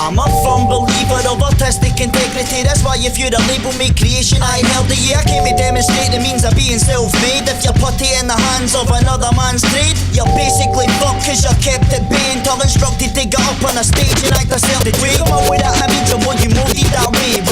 I'm a firm believer of artistic integrity. That's why if you're a label made creation, I held the year. I came to demonstrate the means of being self-made. If you're putty in the hands of another man's trade, you're basically fucked cause you're kept at bay until instructed to get up on a stage and act yourself the way. Come on with that image of what you molded that way.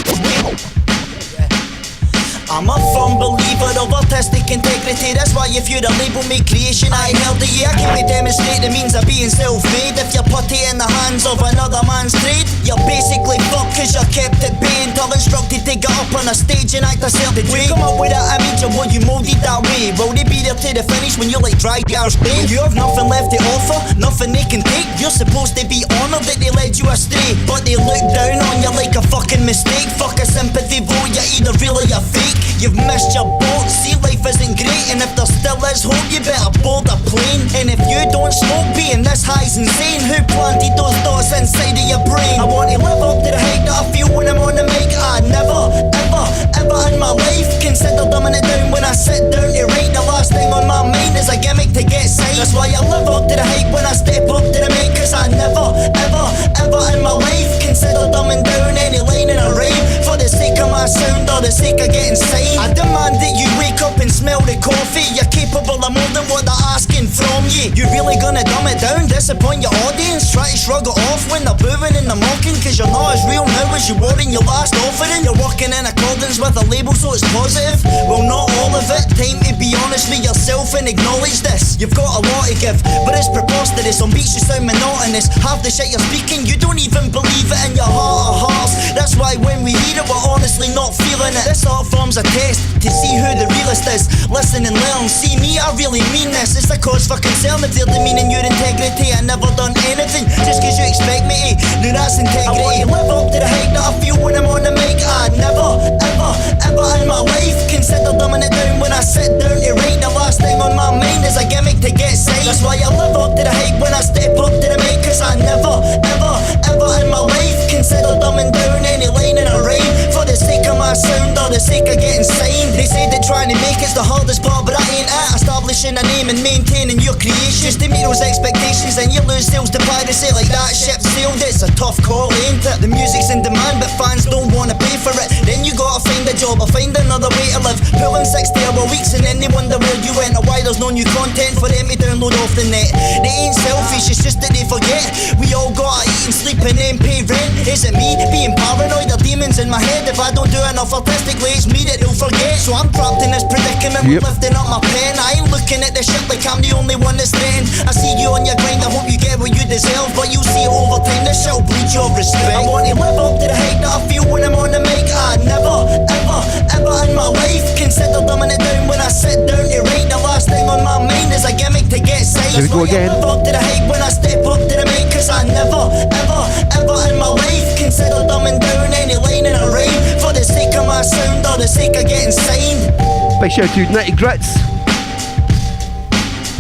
I'm a firm believer of artistic integrity. That's why if you're a label made creation, I held the year. I came to demonstrate the means of being self-made. If you're putty in the hands of another man's trade, you're basically fucked cause you're kept at bay until instructed to get up on a stage and act yourself the way. Come up with that image of what you molded that way. Will they be there to the finish when you're like dry girls day? You have nothing left to offer, nothing they can take. You're supposed to be honoured that they led you astray, but they look down on you like a fucking mistake. Fuck a sympathy vote, you're either real or you're fake. You've missed your boat, see life isn't great. And if there still is hope, you better board a plane. And if you don't smoke, being this high's insane. Who planted those thoughts inside of your brain? I want to live up to the hype that I feel when I'm on the mic. I never, ever, ever in my life consider dumbing it down when I sit down to write. The last thing on my mind is a gimmick to get signed. That's why I live up to the hype when I step up to the mic. Cause I never, ever, ever in my life consider dumbing down any line in a rhyme for the sake of my sound or the sake of getting signed. I demand that you wake up and smell the coffee. You're capable of more than what they're asking from you. You really gonna dumb it down, disappoint your audience, try to shrug it off when they're booing and they're mocking, cause you're not as real now as you were in your last offering. You're working in accordance with a label so it's positive. Well, not all of it. Time to be honest with yourself and acknowledge this. You've got a lot to give, but it's preposterous. On beats you sound monotonous. Half the shit you're speaking, you don't even believe it in your heart of hearts. That's why when we hear it, we're honestly not feeling it. This art form's a test to see who the realist is. Listen and learn. See me, I really mean this. It's a cause for concern if they're demeaning your integrity. I never done anything just cause you expect me to. No, that's integrity. I want to live up to the hype that I feel when I'm on the mic. I never, ever, ever in my life consider dumbing it down when I sit down to write. The last thing on my mind is a gimmick to get signed. That's why I live up to the hype when I step up to the mic. Cause I never, ever, ever in my life consider dumbing down any line in a rhyme for the sake of my sound or the sake of getting signed. They say that trying to make it's the hardest part, but I ain't at establishing a name and maintaining your creation. Just to meet those expectations and you lose sales to piracy like that ship sailed. It's a tough call, ain't it? The music's in demand but fans don't wanna pay for it. Then you gotta find a job or find another way to live, pulling 60-hour weeks and then they wonder where you went or why there's no new content for them to download off the net. They ain't selfish, it's just that they forget we all gotta eat and sleep and then pay rent. Is it me being paranoid or demons in my head? If I don't do enough artistically, it's me that they'll forget. So I'm trapped in this predicament with lifting up my pen. I ain't looking at this shit like I'm the only one that's threatened. I see you on your grind, I hope you get what you deserve, but you'll see it over time, this shit'll bleed your respect. I want to live up to the hype that I feel when I'm on the mic. I never, ever, ever in my life consider dumbing it down when I sit down to write. The last thing on my mind is a gimmick to get signed. Here we go again. I live up to the hype when I step up to the mic. Cause I never, ever, ever in my life consider dumbing down any line in a rhyme for the sake of my sound or the sake of getting signed. Big shout out to Nity Gritz.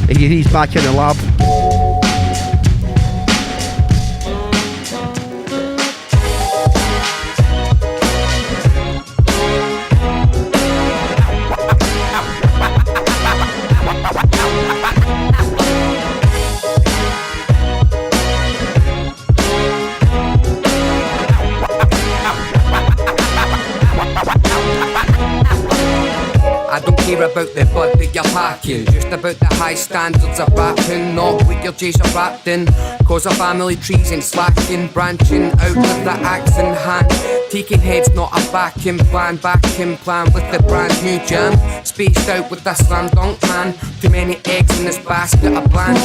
He's back in the lab. I don't care about the bud that you're packing, just about the high standards of rapping, not what your J's are wrapped in. Cause our family trees ain't slacking, branching out with the axe in hand, taking heads not a backing plan with the brand new jam, spaced out with that slam dunk man. Too many eggs in this basket of bland.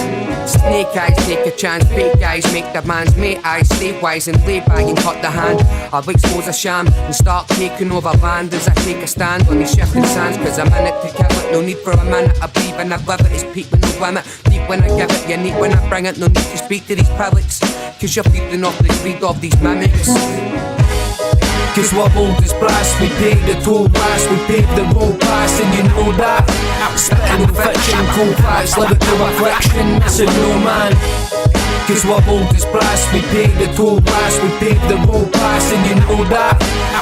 Snake eyes take a chance, fake guys make demands. Mate eyes stay wise and lay back and cut the hand. I'll expose a sham and start taking over land as I take a stand on these shifting sands. Cause I'm in it to kill it, no need for a minute. I breathe and I live it, it's peak with no limit. Deep when I give it, you need when I bring it. No need to speak to these prelates, cause you're feeding off the greed of these mimics. Cause we're bold as brass, we pay the toll pass, we pave the road pass, and you know that. Spitting no fiction, cold facts, lyrical affliction, missing no man. Cause we're bold as brass, we pay the toll brass, we pave the road pass, and you know that.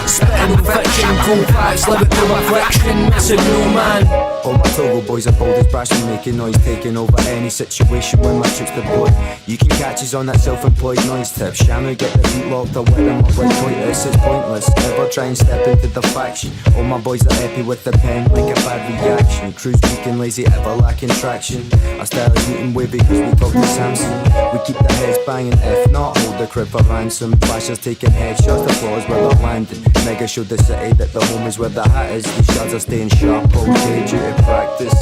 Spitting on fiction, cold facts, lyrical reflection, missing no man. All my Togo boys are bold as brass, we making noise, taking over any situation when my trip's deployed. You can catch us on that self-employed noise tip. Shamu get the beat locked, I'll wear them up like Twistettes. It's pointless, never try and step into the faction. All my boys are happy with the pen, like a bad reaction. Crews weak and lazy, ever lacking traction. Our style is neat and wavy cause we talk to Samson. We keep the heads banging, if not, hold the crib for ransom. Flashers taking headshots, the floors where they're landing. Mega showed the city that the home is where the hat is. These shards are staying sharp all day due to practice.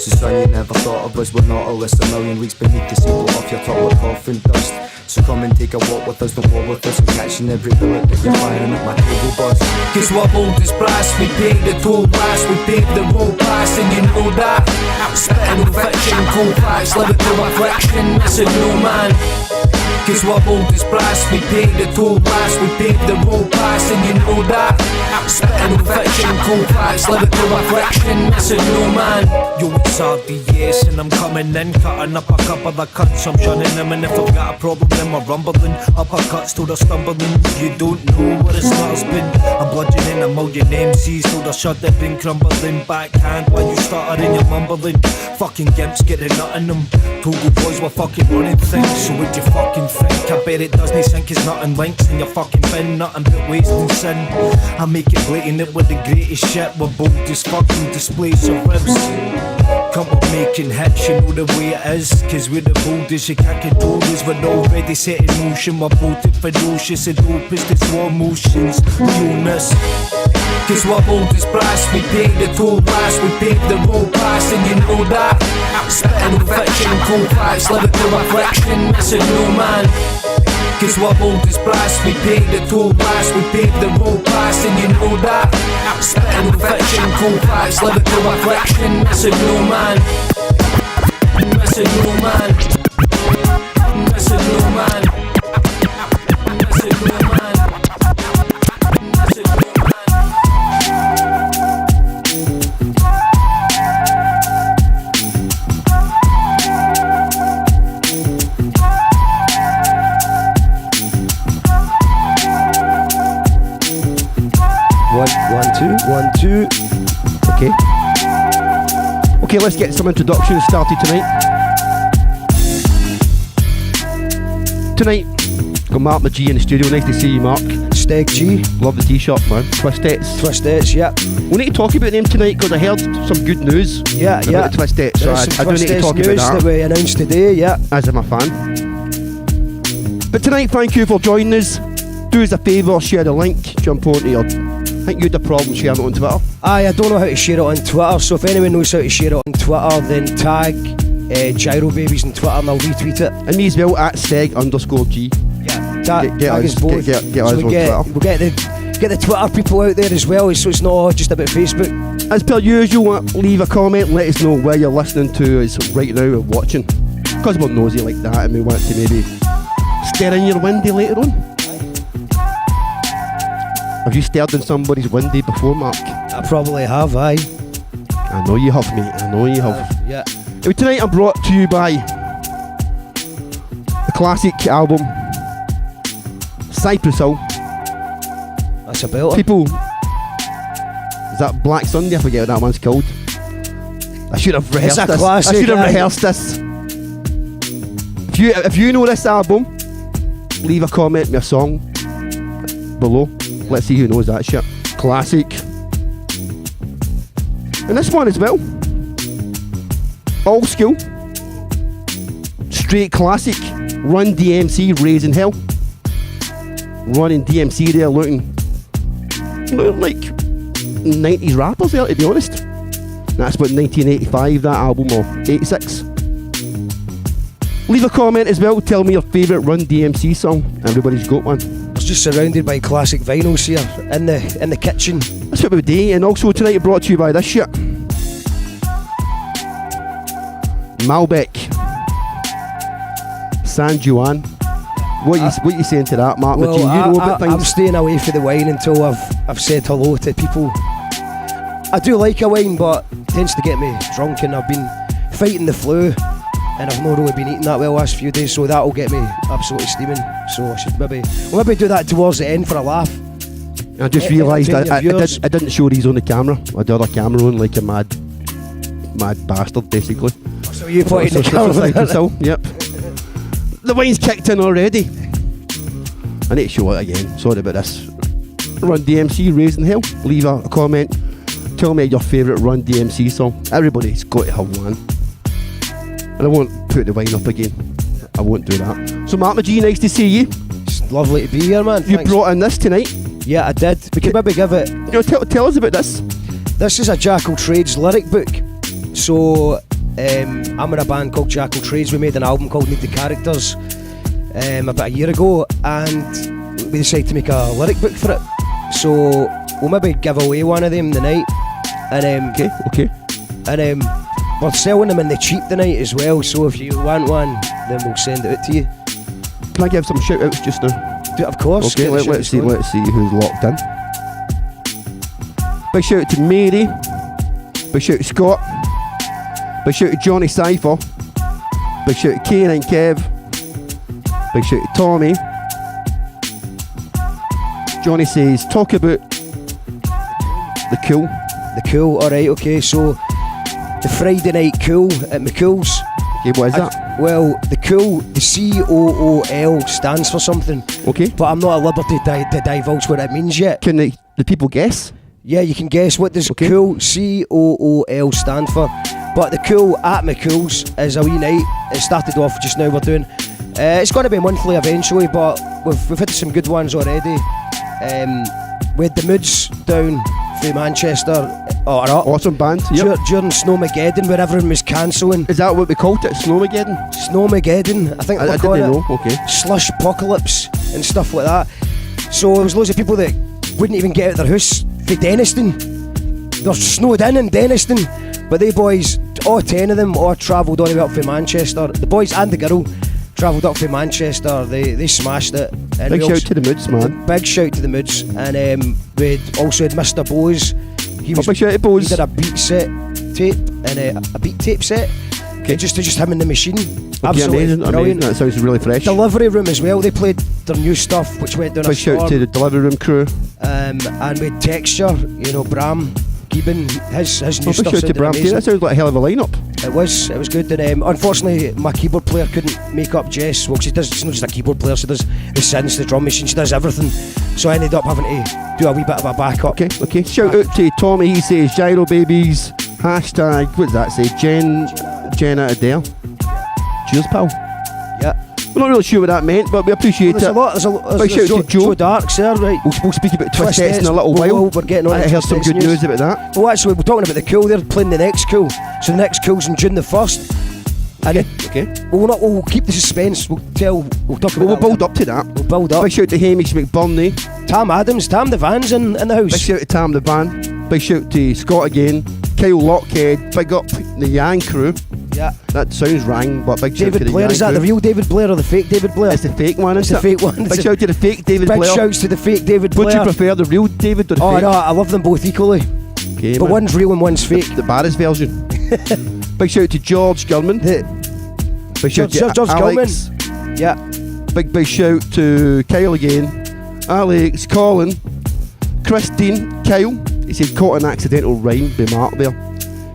So son, you never thought of us, we're not a list. A million weeks beneath the sea, blow off your top like coffin dust. So come and take a walk with us, don't war with us. I'm catching every bullet that you're firing at my table bus. Cause we're bold as brass, we pay the toll brass, we pave the road pass, and you know that. Spitting on fiction, cold facts, lyrical reflection, missing no man. Cause we're bold as brass, we pay the toll brass, we pave the road pass, and you know that. Spitting on fiction, cold facts, lyrical reflection, missing no man. Yo, it's RDS and I'm coming in, cutting up a couple of cuts, I'm shunning them, and if I've got a problem then we're rumbling, uppercuts till they're stumbling. You don't know what it's not been. I'm bludgeoning a million MCs till they're shuddering, crumbling. Backhand while you stuttering, you're mumbling. Fucking gimps getting nut in them. Togo boys were fucking running things, so what you fucking think? I bet it doesn't sink, it's nothing links in your fucking bin, nothing but wasting sin. I make it blatant, it with the greatest shit. We're bold as fucking displays of ribs. Come on making hits, you know the way it is. Cause we're the boldest, you can't control us. We're already set in motion, we're bolted ferocious. The dopest, it's war motions, we own this. Cause we're bold as brass, we pay the toll brass, we pave the road pass, and you know that. Spitting on fiction, cold facts, lyrical reflection, missing no man. Cause we're bold as brass, we pay the toll brass, we pave the road pass, and you know that. Spitting on fiction, cold facts, lyrical reflection, missing no man. Missing no man. Missing no man. Missing no man. Missing no man. One, two. Okay, let's get some introductions started tonight. Got Mark McG in the studio. Nice to see you, Mark. Steg G. Love the t-shirt, man. Twistettes, yeah. We need to talk about them tonight because I heard some good news. Yeah. About the Twistettes, so I do need to talk about that. That we announced today, yeah. As I'm a fan. But tonight, thank you for joining us. Do us a favour, share the link, jump onto your... I think you had a problem sharing it on Twitter. I don't know how to share it on Twitter, so if anyone knows how to share it on Twitter, then tag Gyro Babies on Twitter and I'll retweet it. And me as well, at Steg_G. Yeah, tag us both. Get us on Twitter. We'll get the Twitter people out there as well, so it's not just about Facebook. As per usual, leave a comment, let us know where you're listening to us right now or watching. Because we're nosy like that and we want to maybe stare in your window later on. Have you stared in somebody's window before, Mark? I probably have, aye. I know you have, mate. I know you have. Yeah. Tonight I'm brought to you by the classic album Cypress. That's a belter. People, is that Black Sunday? I forget what that one's called. I should have rehearsed this. Classic, I should have rehearsed this. If you know this album, leave a comment with a song below. Let's see who knows that shit. Classic. And this one as well. Old school. Straight classic. Run Dmc Raising Hell. Running DMC there looking like 90s rappers there, to be honest. That's about 1985, that album, or 86. Leave a comment as well, tell me your favourite Run DMC song. Everybody's got one. I was just surrounded by classic vinyls here in the kitchen. That's what we do. And also tonight brought to you by this shit. Malbec. San Juan. What you saying to that, Mark? Well, you know about things? I'm staying away from the wine until I've said hello to people. I do like a wine, but it tends to get me drunk, and I've been fighting the flu and I've not really been eating that well last few days, so that'll get me absolutely steaming. So I should maybe do that towards the end for a laugh. I just realised I didn't show these on the camera. I had the other camera on like a mad bastard, basically. So you put it in the camera. So, yep. The wine's kicked in already. I need to show it again. Sorry about this. Run DMC Raising Hell. Leave a comment. Tell me your favourite Run DMC song. Everybody's got to have one. And I won't put the wine up again. I won't do that. So Mark McG, nice to see you. It's lovely to be here, man. You brought in this tonight. Yeah, I did. We could maybe give it. You know, tell us about this. This is a Jackal Trades lyric book. So I'm in a band called Jackal Trades. We made an album called Need the Characters about a year ago, and we decided to make a lyric book for it. So we'll maybe give away one of them tonight. And okay. And we're selling them in the cheap tonight as well. So if you want one, then we'll send it out to you. Can I give some shout outs just now? Do it, of course. Okay, let's see who's locked in. Big shout out to Mary. Big shout out to Scott. Big shout out to Johnny Cypher. Big shout out to Kane and Kev. Big shout out to Tommy. Johnny says, talk about the cool. The cool, alright, okay, so the Friday night cool at McCool's. Okay, what is that? Well, the cool, the COOL stands for something. Okay. But I'm not at liberty to divulge what it means yet. Can the people guess? Yeah, you can guess what does cool, COOL stand for. But the cool at McCool's is a wee night. It started off just now, we're doing. It's going to be monthly eventually, but we've had some good ones already. We had the Moods down from Manchester. Awesome band. Yep. During Snowmageddon, where everyone was cancelling. Is that what we called it? Snowmageddon? Snowmageddon, I think. I didn't know. Okay. Slush apocalypse and stuff like that. So there was loads of people that wouldn't even get out of their house for Denniston. They're snowed in Denniston, but they boys, all 10 of them, all travelled all the way up from Manchester. The boys and the girl travelled up from Manchester. They smashed it. And big shout to the Moods, man. Big shout to the Moods. And we also had Mr. Bose. Big shout to Bose. He did a beat set tape and a beat tape set. Okay. Just him in the machine. Okay, absolutely amazing. That sounds really fresh. Delivery Room as well. They played their new stuff, which went down a storm. Big shout to the Delivery Room crew. And we had Texture. Bram Gibbon, his new stuff. Big shout to Bram. That sounds like a hell of a lineup. It was good. And unfortunately, my keyboard player couldn't make up Jess. Well, she's not just a keyboard player. She does the synths, the drum machine. She does everything. So I ended up having to do a wee bit of a backup. Okay. Shout out to Tommy. He says Gyro Babies. Hashtag. What does that say? Jenna Adele. Cheers, pal. Yeah. We're not really sure what that meant, but we appreciate it. There's a lot. Big shout out to Joe Darks there, right? We'll speak about Twistettes in a little while. We're getting on. I heard some good news about that. Well, actually, we're talking about the cool. They're playing the next cool. So the next cool's on June the 1st. Okay. We'll keep the suspense. We'll talk about We'll build up to that. We'll build up. Big shout out to Hamish McBurney. Tam Adams, Tam the Van's in the house. Big shout out to Tam the Van. Big shout out to Scott again. Kyle Lockhead. Big up the Yang crew. Yeah. That sounds rang, but big shout out to the Blair. Yang Is that crew. The real David Blair or the fake David Blair? It's the fake one, It's the fake one. Big shout out to the fake David Blair. Big shouts to the fake David Blair. Would you prefer the real David or the fake? No, I love them both equally. Okay, but man. one's real and one's fake. The Barris version. Big shout out to George Gilman. Big shout out to George Alex. Gilman. Yeah. Big shout to Kyle again. Alex, Colin, Christine, Kyle. He said caught an accidental rhyme by Mark there.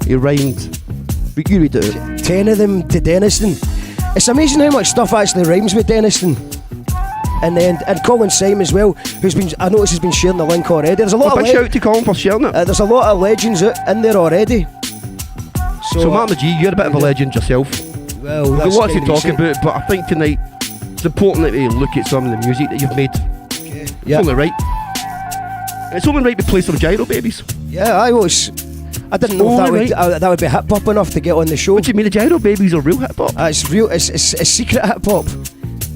He rhymed. But you read it out. 10 of them to Denniston. It's amazing how much stuff actually rhymes with Denniston. And Colin Syme as well, I noticed has been sharing the link already. There's a lot big shout out to Colin for sharing it. There's a lot of legends in there already. So Mark McG, you're a bit of a legend yourself. Well, we've that's got lots to talk recent. about, but I think tonight it's important that we look at some of the music that you've made. Okay. It's only right. It's only right to play some Gyro Babies. Yeah, I didn't know if that would be hip hop enough to get on the show. What do you mean the Gyro Babies are real hip hop? It's real. It's secret hip hop.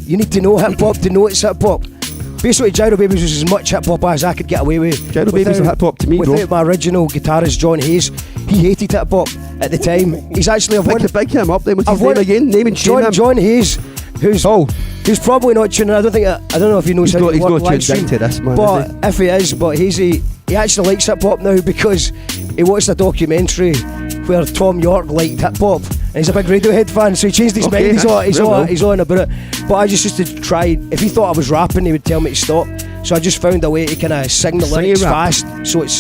You need to know hip hop to know it's hip hop. Basically, Gyro Babies was as much hip hop as I could get away with. Gyro Babies are hip hop to me, bro. Without my original guitarist John Hayes, he hated hip hop at the time. He's actually big him up then. What's his name again? Name and shame him. John Hayes, who's probably not tuning in. I don't know if he knows how to work live stream. He's not tuned into this, man. But if he is, but he actually likes hip hop now because he watched a documentary where Tom York liked hip hop he's a big Radiohead fan, so he changed his mind. He's on about it. But I just used to try. If he thought I was rapping, he would tell me to stop. So I just found a way to kind of sing the lyrics fast, so it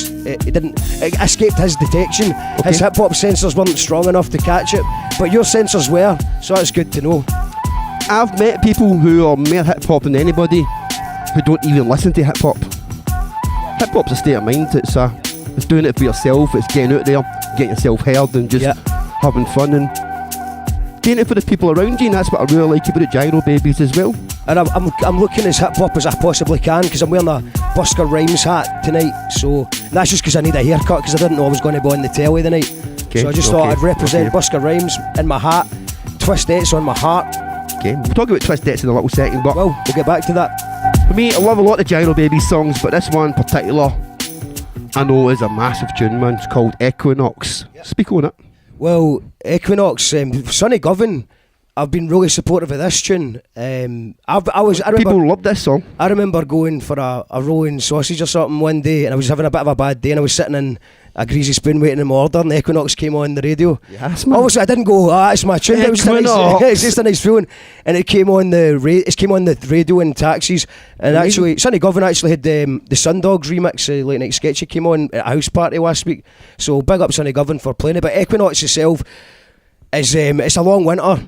escaped his detection. Okay. His hip hop sensors weren't strong enough to catch it, but your sensors were, so that's good to know. I've met people who are more hip hop than anybody who don't even listen to hip hop. Hip hop's a state of mind. It's doing it for yourself. It's getting out there, getting yourself heard, and just having fun and doing it for the people around you. And that's what I really like about the Gyro Babies as well. And I'm looking as hip hop as I possibly can, because I'm wearing a Busker Rhymes hat tonight. So that's just because I need a haircut, because I didn't know I was going to be on the telly tonight. Okay, so I just thought I'd represent Busker Rhymes in my hat, Twistettes on my heart. Okay, we'll talk about Twistettes in a little second, but we'll get back to that. For me, I love a lot of Gyro Babies songs, but this one in particular I know is a massive tune, man. It's called Equinox. Speak on it. Well, Equinox, Sonny Govan, I've been really supportive of this tune. People love this song. I remember going for a rolling sausage or something one day, and I was having a bit of a bad day, and I was sitting in a greasy spoon waiting in my order, and Equinox came on the radio. Yes, man. Obviously, I didn't go, that's my tune. It's just a nice feeling. And it came on the radio in taxis. And actually, Sonny Govan actually had the Sundogs remix, Late Night Sketchy, came on at a house party last week. So big up Sonny Govan for playing it. But Equinox itself is it's a long winter.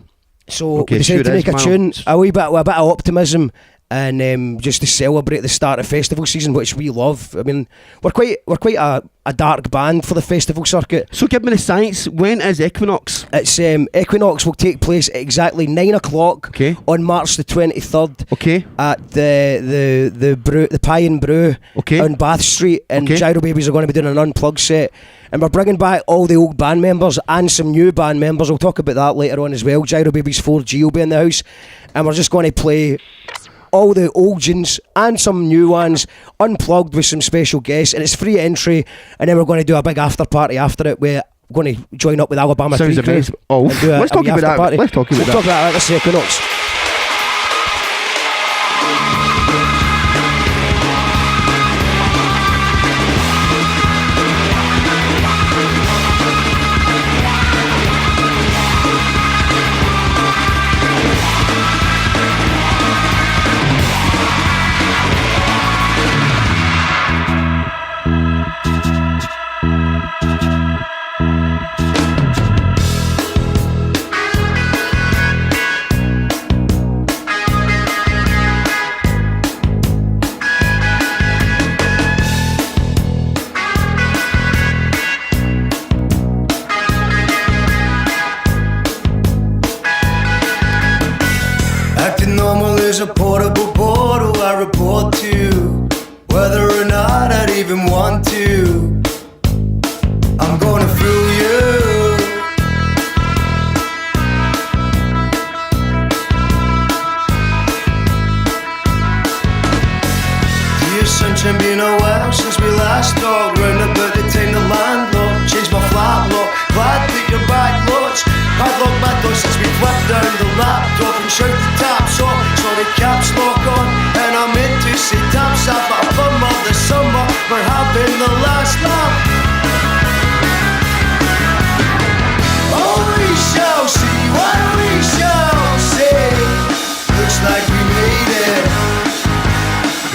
So we decided to make a tune, a bit of optimism, and just to celebrate the start of festival season, which we love. I mean, we're quite a dark band for the festival circuit. So give me the science. When is Equinox? It's Equinox will take place at exactly 9 o'clock on March the 23rd. Okay. At the Pie and Brew on Bath Street, and Gyro Babies are going to be doing an unplugged set. And we're bringing back all the old band members and some new band members. We'll talk about that later on as well. Gyro Babies 4G will be in the house, and we're just going to play all the old tunes and some new ones unplugged with some special guests, and it's free entry. And then we're going to do a big after party after it. We're going to join up with Alabama. Sounds amazing. Oh, let's talk about that. Party. Let's talk about that. Let's Equinox. A portable portal I report to, whether or not I'd even want to. I'm gonna fool you. Dear sunshine, been a while since we last talked. Round about the time the landlord changed my flat lock. Glad that you're back, Lodge. Padlock my door since we flipped down the laptop and shut the taps off. The caps lock on, and I meant to say taps up. But a bum of the summer, we're having the last laugh. Oh, we shall see what we shall see. Looks like we made it.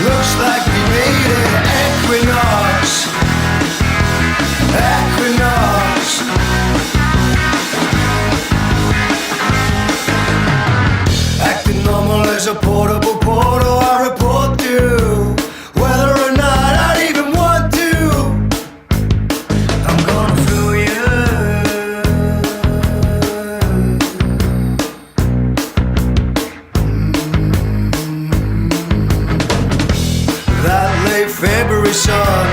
Looks like we made it. Equinox. Equinox. Normal as a portable portal I report to, whether or not I'd even want to. I'm gonna fool you. That late February sun,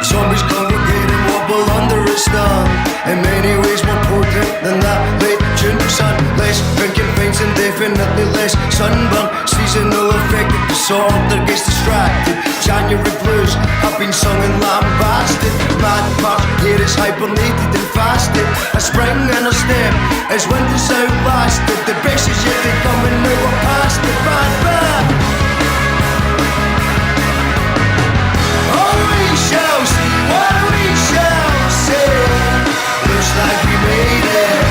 zombies congregate and wobble under its thumb. In many ways more potent than that late June sun. Less drinking pints and definitely less sunburn. Seasonal affected disorder gets distracted. January blues have been sung and lambasted. Mad March here is hibernated and fasted. A spring and a stem as winter's outlasted. The best is yet to come and now we're past the bad. Oh, we shall see what we shall see. Looks like we made it.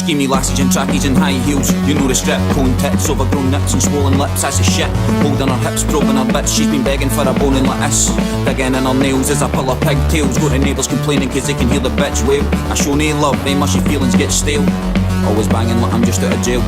Schemy lasses in trackies and high heels. You know the strip, cone tits, overgrown nips and swollen lips. That's a shit, holding her hips, probing her bits. She's been begging for a boning like this, digging in her nails as I pull her pigtails. Got the neighbours complaining cause they can hear the bitch wail. I show no love, they mushy feelings get stale. Always banging like I'm just out of jail.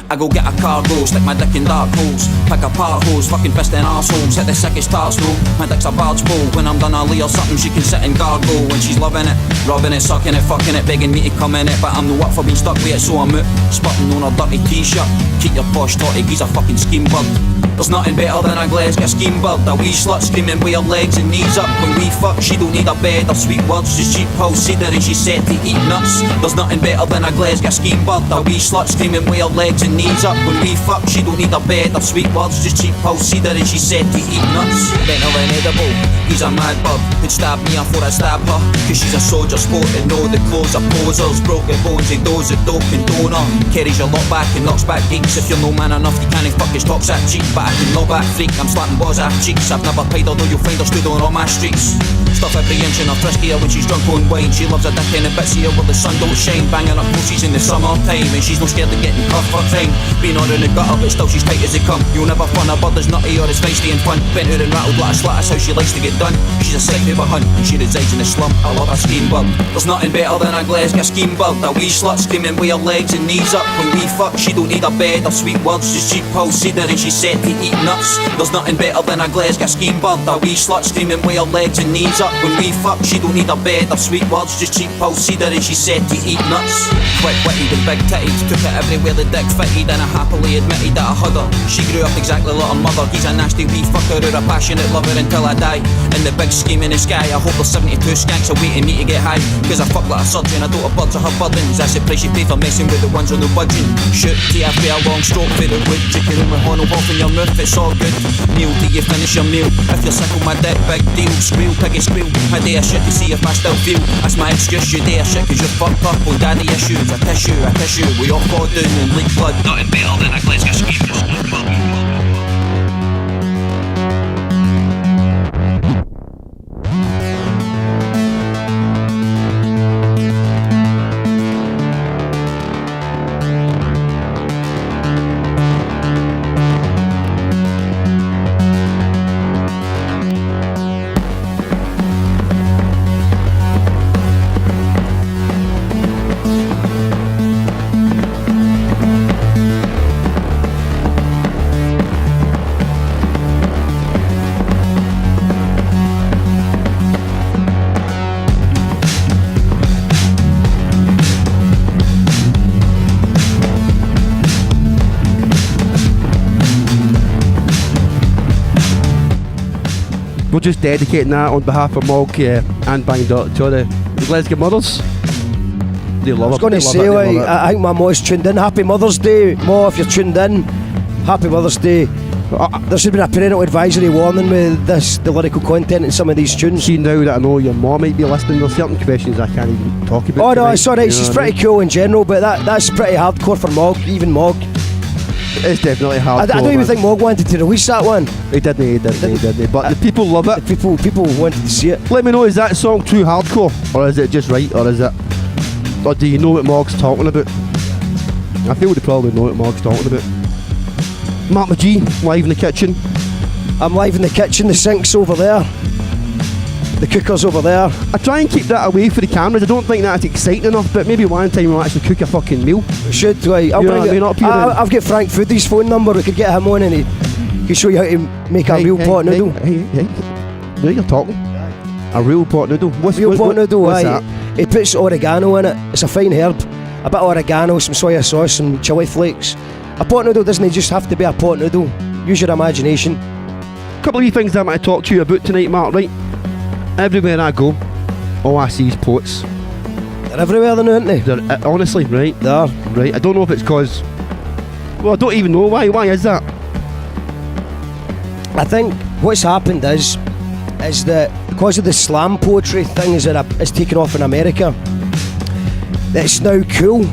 I go get a cargo, stick my dick in dark holes, pick apart hoes, fucking fisting arseholes, hit the sickest tarts though. My dick's a barge pole, when I'm done I'll lay her something she can sit and gargle. When she's loving it, rubbing it, sucking it, fucking it, begging me to come in it. But I'm no up for being stuck with it, so I'm out, spotting on her dirty t-shirt. Keep your posh totty, he's a fucking scheme bug. There's nothing better than a Glasgow scheme bug. A wee slut screaming with her legs and knees up. When we fuck, she don't need a bed or sweet words, just cheap pulse cider and she's set to eat nuts. There's nothing better than a Glasgow scheme bug. A wee slut screaming with her legs and knees up. When we fuck, she don't need a bed or sweet words, just cheap pulse cider and she's set to eat nuts. Mental and edible, he's a mad bug. He'd stab me before I stab her, cause she's a soldier sport and know the clothes are posers. Broken bones, he does it, dope and donor. Carries your lot back and knocks back geeks. If you're no man enough, you can't fuck his talks that cheap. But I can knock back freak, I'm slapping balls at cheeks. I've never paid her, though you'll find her stood on all my streets. Stuff every inch in her friskier when she's drunk on wine. She loves a dick in a bitsier where the sun don't shine. Banging up pussies in the summertime, and she's no scared of getting cuffed for crime. Been on in the gutter, but still she's tight as they come. You'll never fun a bird that's nutty or as feisty and fun. Bent her and rattled like a slut, that's how she likes to get done. She's a sight of a hunt, and she resides in the slum. I love a scheme bug. There's nothing better than a Glasgow scheme bug. A wee slut screaming with her legs and knees up. When we fuck, she don't need a bed or sweet words, just cheap pulse cider and she's set to eat nuts. There's nothing better than a Glasgow scheme bug. A wee slut screaming with her legs and knees up. When we fuck, she don't need a bed or sweet words, just cheap pulse cider and she's set to eat nuts. Quick witted and big titted, took it everywhere the dick fitted, and I happily admitted that I had her. She grew up exactly like her mother. He's a nasty wee fucker or a passionate lover until I die. In the big scheme in the sky, I hope there's 72 skanks awaiting me to get high. Cause I fuck like a surgeon, I don't have birds or have burdens. That's the price you pay for messing with the ones on the budging. Shoot TFB a long stroke for the wood. Chicken in my horn off in your mouth, it's all good. Kneel till you finish your meal. If you're sick of my dick, big deal. Squeal, piggy squeal. I dare shit to see if I still feel. That's my excuse, you dare shit cause you're fucked up on daddy issues. A tissue, we all fall down and leak blood. Nothing better than a Glasgow scheme. We're just dedicating that on behalf of Mog and Bang Dot to all the Glasgow mothers. They love it. I was going to say, I think my Ma's tuned in. Happy Mother's Day, Ma, if you're tuned in. Happy Mother's Day. There should be a parental advisory warning with this, the lyrical content in some of these tunes. See, now that I know your mom might be listening, there's certain questions I can't even talk about. Oh no, tonight, it's alright, she's pretty cool in general, but that's pretty hardcore for Mog, even Mog. It's definitely hardcore. I don't even think Mog wanted to release that one. He didn't. But the people love it. People wanted to see it. Let me know, is that song too hardcore? Or is it just right? Or do you know what Mog's talking about? I feel they probably know what Mog's talking about. Mark McG, live in the kitchen. I'm live in the kitchen, the sink's over there. The cooker's over there. I try and keep that away for the cameras. I don't think that's exciting enough, but maybe one time we'll actually cook a fucking meal. We should, right. I've got Frank Foodie's phone number. We could get him on and he can show you how to make a real pot noodle. Now you're talking. A real pot noodle. What's that? He puts oregano in it. It's a fine herb. A bit of oregano, some soya sauce, some chili flakes. A pot noodle doesn't just have to be a pot noodle. Use your imagination. A couple of wee things I might talk to you about tonight, Mark, right? Everywhere I go, all I see is poets. They're everywhere then, aren't they? They're, honestly, right? They are. Right, I don't know if it's because... Well, I don't even know why. Why is that? I think what's happened is that because of the slam poetry thing is taken off in America, that it's now cool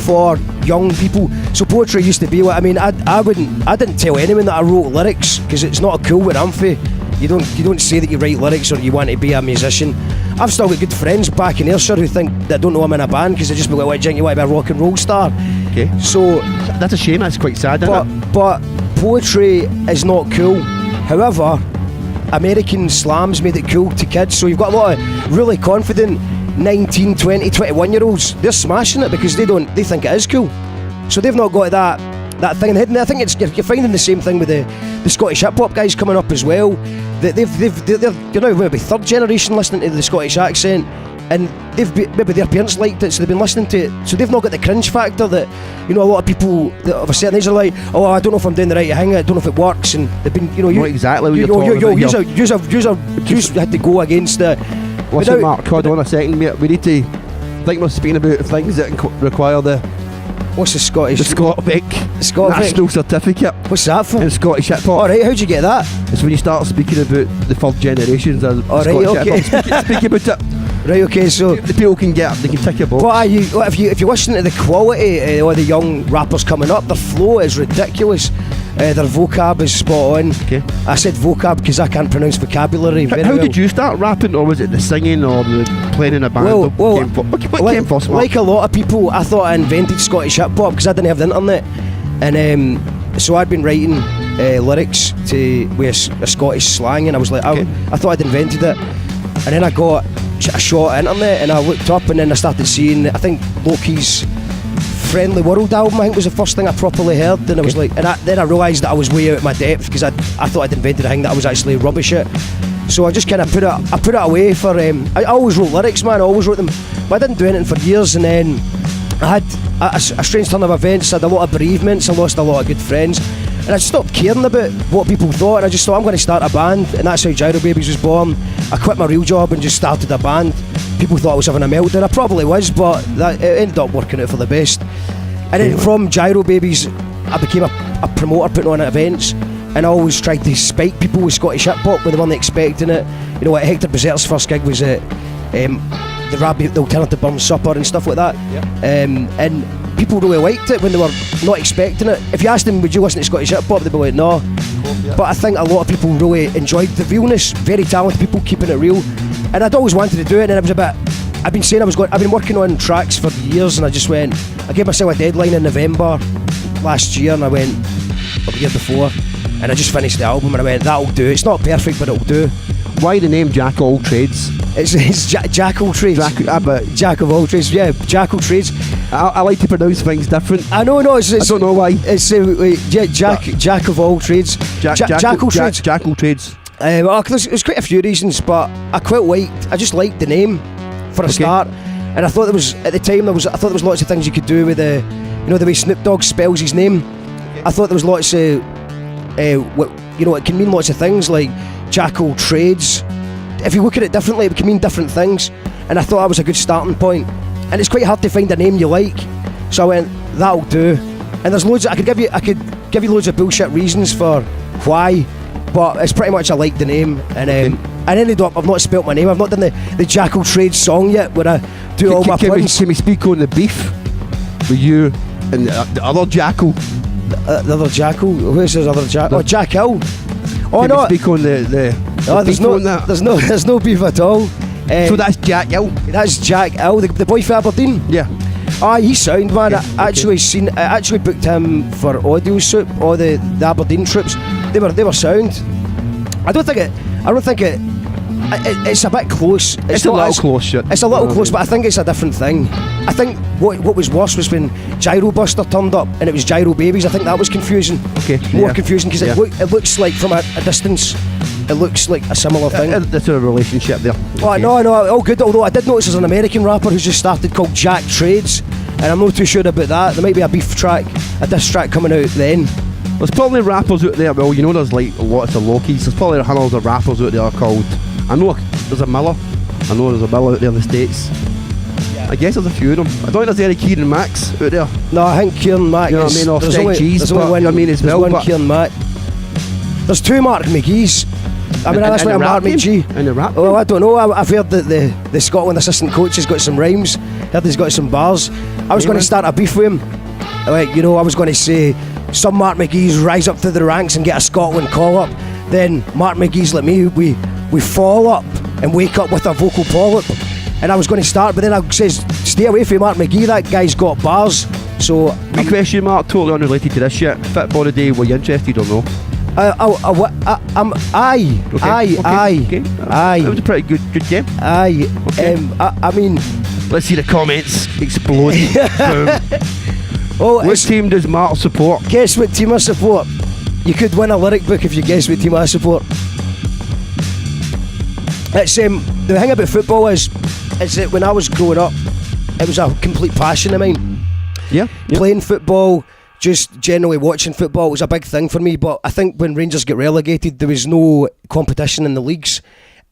for young people. So poetry used to be what I didn't tell anyone that I wrote lyrics because it's not cool where I'm from. You don't say that you write lyrics or you want to be a musician. I've still got good friends back in Ayrshire who think that don't know I'm in a band because they just be like, "What, you want to be a rock and roll star?" Okay. So that's a shame. That's quite sad, isn't it? But poetry is not cool. However, American slams made it cool to kids. So you've got a lot of really confident 19, 20, 21 year olds. They're smashing it because they think it is cool. So they've not got that thing in the head. And I think you're finding the same thing with the Scottish hip hop guys coming up as well. They're now maybe third generation listening to the Scottish accent, and maybe their parents liked it, so they've been listening to it. So they've not got the cringe factor that a lot of people that of a certain age are like, "Oh, I don't know if I'm doing the right thing. I don't know if it works." And they've been, not exactly what you're talking about. You had to go against the. Listen, Mark, hold on a second, mate. We need to think we're speaking about things that require the. What's the Scottish? The Scotvic National Certificate. What's that for? In Scottish hip hop. Alright, how'd you get that? It's when you start speaking about the third generations of Scottish hip hop. Speak about it. Right, okay, so the people they can tick a box. But if you listen to the quality of the young rappers coming up, their flow is ridiculous. Their vocab is spot on. Okay. I said vocab because I can't pronounce vocabulary very well. How did you start rapping, or was it the singing or the playing in a band? What came first, Mark? Like a lot of people, I thought I invented Scottish hip hop because I didn't have the internet, and so I'd been writing lyrics with a Scottish slang, and I was like, I thought I'd invented it, and then I got a shot at internet, and I looked up, and then I started seeing, I think Loki's Friendly World album, I think was the first thing I properly heard, and I was like, then I realised that I was way out of my depth because I thought I'd invented a thing that I was actually rubbish at. So I just kind of put it away for. I always wrote lyrics, man. I always wrote them, but I didn't do anything for years. And then I had a strange turn of events. I had a lot of bereavements. I lost a lot of good friends, and I stopped caring about what people thought. And I just thought I'm going to start a band, and that's how Gyro Babies was born. I quit my real job and just started a band. People thought I was having a meltdown. I probably was, but it ended up working out for the best. And then from Gyro Babies, I became a promoter putting on events, and I always tried to spike people with Scottish hip hop when they weren't expecting it. You know, Hector Berserk's first gig was at the Alternative Burn Supper and stuff like that. Yep. And people really liked it when they were not expecting it. If you asked them, would you listen to Scottish hip hop, they'd be like, no. But I think a lot of people really enjoyed the realness. Very talented people keeping it real. And I'd always wanted to do it, and it was a bit. I've been working on tracks for years, and I gave myself a deadline in November last year, and I went, or the year before, and I just finished the album, and I went, that'll do. It's not perfect, but it'll do. Why the name Jack of All Trades? It's Jack All Trades. Jack of All Trades, yeah, Jack All Trades. I like to pronounce things different. I know, I don't know why. It's Jack of All Trades. Jack All Trades. Jack All Trades. There's quite a few reasons, but I just liked the name for a start, and I thought there was at the time I thought there was lots of things you could do with the way Snoop Dogg spells his name. I thought there was lots of it can mean lots of things, like Jack All Trades. If you look at it differently, it can mean different things, and I thought that was a good starting point. And it's quite hard to find a name you like, so I went, that'll do. And there's loads I could give you loads of bullshit reasons for why, but it's pretty much I like the name. And I ended up, I've not spelt my name. I've not done the Jack All Trades song yet, where I do all my puns. Can we speak on the beef with you and the other Jackal? The other Jackal? Who is this other Jackal? Oh, Jack Hill. Oh, no. Speak on the there's no beef at all. So that's Jack Hill? That's Jack Hill, the boy from Aberdeen. Yeah. He's sound, man. Yeah, I actually booked him for audio soup, all the Aberdeen troops. They were sound. I don't think it. It's a bit close. It's a little close, shit. It's a little close, but I think it's a different thing. I think what was worse was when Gyro Buster turned up and it was Gyro Babies. I think that was confusing. Okay. More confusing because it looks like from a distance, it looks like a similar thing. There's a relationship there. Oh, okay. No, all good. Although I did notice there's an American rapper who's just started called Jack Trades, and I'm not too sure about that. There might be a diss track coming out then. There's probably rappers out there, well, there's like lots of Lokis. There's probably hundreds of rappers out there called, I know there's a Miller out there in the States. Yeah. I guess there's a few of them. I don't think there's any Kieran Max out there. No, I think Kieran Mac or Steg G's, there's only one, as well. One Kieran Mac. There's two Mark McGees. That's like a Mark McG. In the rap? Oh, I don't know. I've heard that the Scotland assistant coach has got some rhymes. Heard he's got some bars. I was going to start a beef with him. I was going to say, some Mark McGee's rise up through the ranks and get a Scotland call up. Then Mark McGee's like me, we fall up and wake up with a vocal polyp. And I was going to start, but then I says, stay away from Mark McG, that guy's got bars. So Wee question mark, totally unrelated to this shit. Fit body day, were you interested or no? Aye. It was a pretty good game. Aye. Okay. I mean, let's see the comments explode. oh, What team does Mark support? Guess what team I support? You could win a lyric book if you guess what team I support. It's the thing about football is that when I was growing up, it was a complete passion of mine. Yeah. Playing football, just generally watching football was a big thing for me. But I think when Rangers get relegated, there was no competition in the leagues,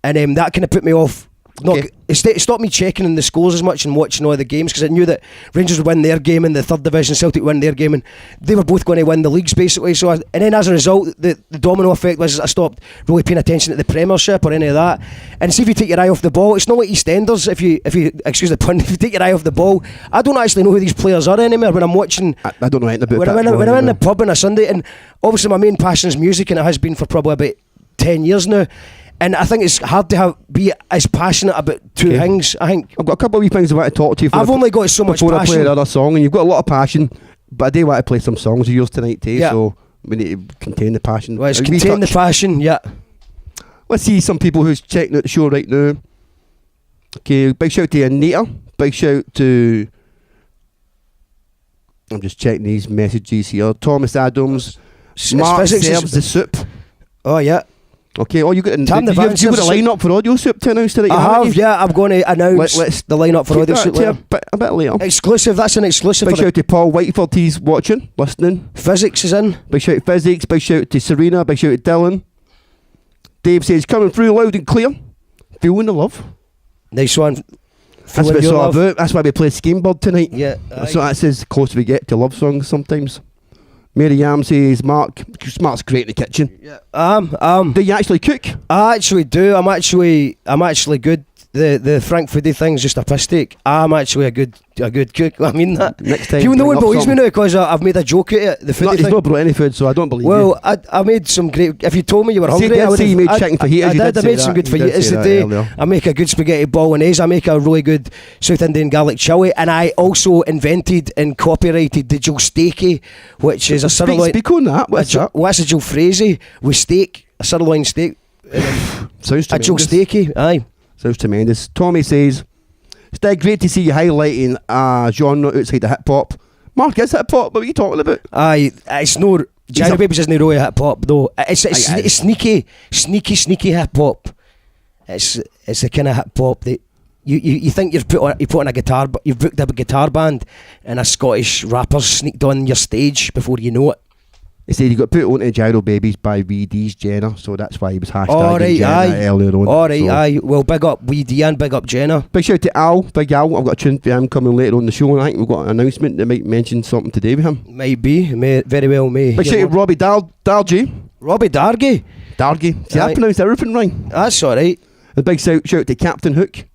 and that kind of put me off. It stopped me checking in the scores as much and watching all the games, because I knew that Rangers would win their game in the third division, Celtic would win their game, and they were both going to win the leagues basically. So and then as a result, the domino effect was I stopped really paying attention to the Premiership or any of that. And see, if you take your eye off the ball, it's not like EastEnders. If you excuse the pun, if you take your eye off the ball, I don't actually know who these players are anymore when I'm watching. I don't know anything about when I'm in the pub on a Sunday, and obviously my main passion is music, and it has been for probably about 10 years now. And I think it's hard to be as passionate about two things. I think I've got a couple of wee things I want to talk to you. I've only got so much passion before I play another song, and you've got a lot of passion. But I do want to play some songs of yours tonight too. Yeah. So we need to contain the passion. Well, it's contain the passion. Yeah. Let's see some people who's checking out the show right now. Okay, big shout to Anita. Big shout to. I'm just checking these messages here. Thomas Adams. Mark serves the soup. Oh yeah. Okay, you got a line-up for Audio Soup to announce tonight? I have, yeah. I'm going to announce the line-up for Audio Soup later. A bit later. Exclusive, that's an exclusive. Big shout to Paul Whiteford, he's watching, listening. Physics is in. Big shout to Physics, big shout to Serena, big shout to Dylan. Dave says, coming through loud and clear. Feeling the love. Nice one. That's what it's all about. That's why we play Schemebird tonight. Yeah. So that's as close as we get to love songs sometimes. Mary Yam says, Mark's great in the kitchen. Yeah. Do you actually cook? I actually do. I'm actually good. The Frank Foodie thing's just a piss take. I'm actually a good cook. I mean that. Next time, no one believes me now because I've made a joke out of it. The foodie thing. He's not brought any food, so I don't believe you. Well, I made some great. If you told me you were hungry, I would have. You made chicken fajitas. I made some good fajitas today. I make a good spaghetti bolognese. I make a really good South Indian garlic chili, and I also invented and copyrighted the Joe Steaky, which is a sirloin. Speak on that. What's that? What's a Joe Frazee with steak? A sirloin steak. Sounds tremendous. A Joe Steaky. Aye. Sounds tremendous. Tommy says, Steg, great to see you highlighting a genre outside the hip hop. Mark, it's hip hop, what are you talking about? Aye, it's no. Gyro Babies isn't really hip hop though. It's sneaky hip hop. It's the kind of hip hop that you think you've put on a guitar, but you've booked up a guitar band and a Scottish rapper's sneaked on your stage before you know it. He said he got put on to Gyro Babies by D's Jenna, so that's why he was hashtagging Alright, Jenna earlier on. Alright, aye. Well, big up D and big up Jenna. Big shout to Al, Big Al. I've got a tune for him coming later on the show, and I think we've got an announcement that might mention something today with him. Might be, very well may. Big shout to Robbie Dargy. Robbie Dargy? Dargy. See, I pronounced everything right. That's alright. A big shout to Captain Hook.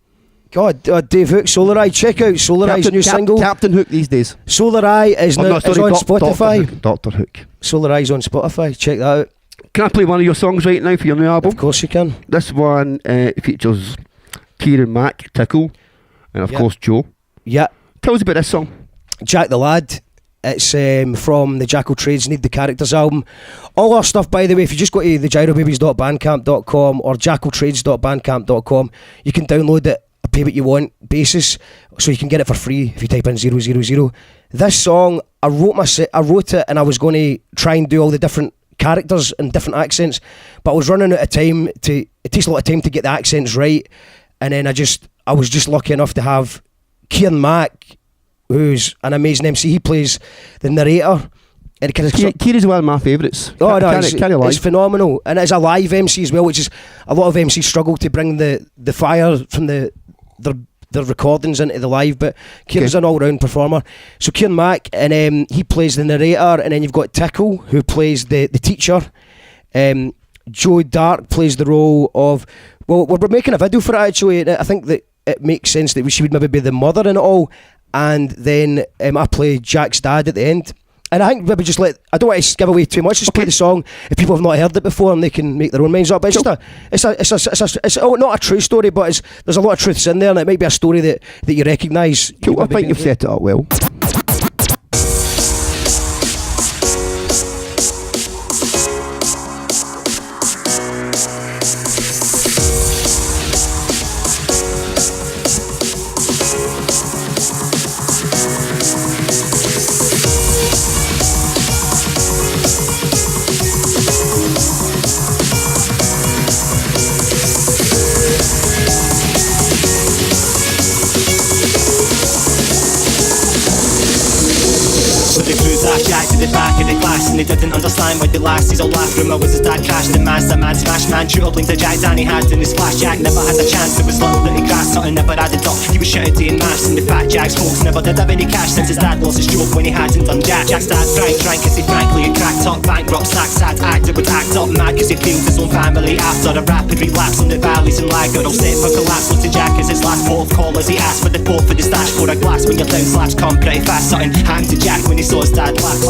God, Dave Hook, Solar Eye. Check out Solar Eye's new single. Captain Hook these days. Solar Eye is on Spotify. Dr. Hook. Solar Eye's on Spotify. Check that out. Can I play one of your songs right now for your new album? Of course you can. This one features Carren, Mac, Tickle, and of course Joe. Yeah. Tell us about this song. Jack the Lad. It's from the Jackal Trades Need the Characters album. All our stuff, by the way, if you just go to thegyrobabies.bandcamp.com or jackaltrades.bandcamp.com, you can download it a pay what you want basis, so you can get it for free if you type in 000. This song, I wrote it and I was going to try and do all the different characters and different accents, but I was running out of time. It takes a lot of time to get the accents right, and then I was just lucky enough to have Ciaran Mack, who's an amazing MC. He plays the narrator. Kieran's one of my favourites. Oh no, it's phenomenal, and it's a live MC as well, which is a lot of MCs struggle to bring the fire from their recordings into the live, but Kieran's an all-round performer. So Ciaran Mack, and he plays the narrator, and then you've got Tickle, who plays the teacher. Joe Dark plays the role of, well, we're making a video for it actually, and I think that it makes sense that she would maybe be the mother in it all, and then I play Jack's dad at the end. And I think maybe just I don't want to give away too much. Just play the song if people have not heard it before and they can make their own minds up. But it's not a true story, but there's a lot of truths in there, and it might be a story that you recognise. Cool, I think you've set it up well. The back of the class, and they didn't understand why the lasses all laughed. Rumour was his dad crashed in mass, a mad smash man. Shooter blamed the Jack Danny had in his flash. Jack never had a chance, it was little that he grasped. Something never added up, he was shouted to in mass. And the fat Jack's folks never did have any cash since his dad lost his job when he hadn't done Jack. Jack's dad drank cause he frankly had cracked up. Bankrupt, sacked, sad actor would act up mad cause he failed his own family after a rapid relapse on the valleys and lager. All set for collapse, looked to Jack as his last port of call as he asked for the port for the stash for a glass. When your down slaps come pretty fast, something happened to Jack when he saw his dad laugh.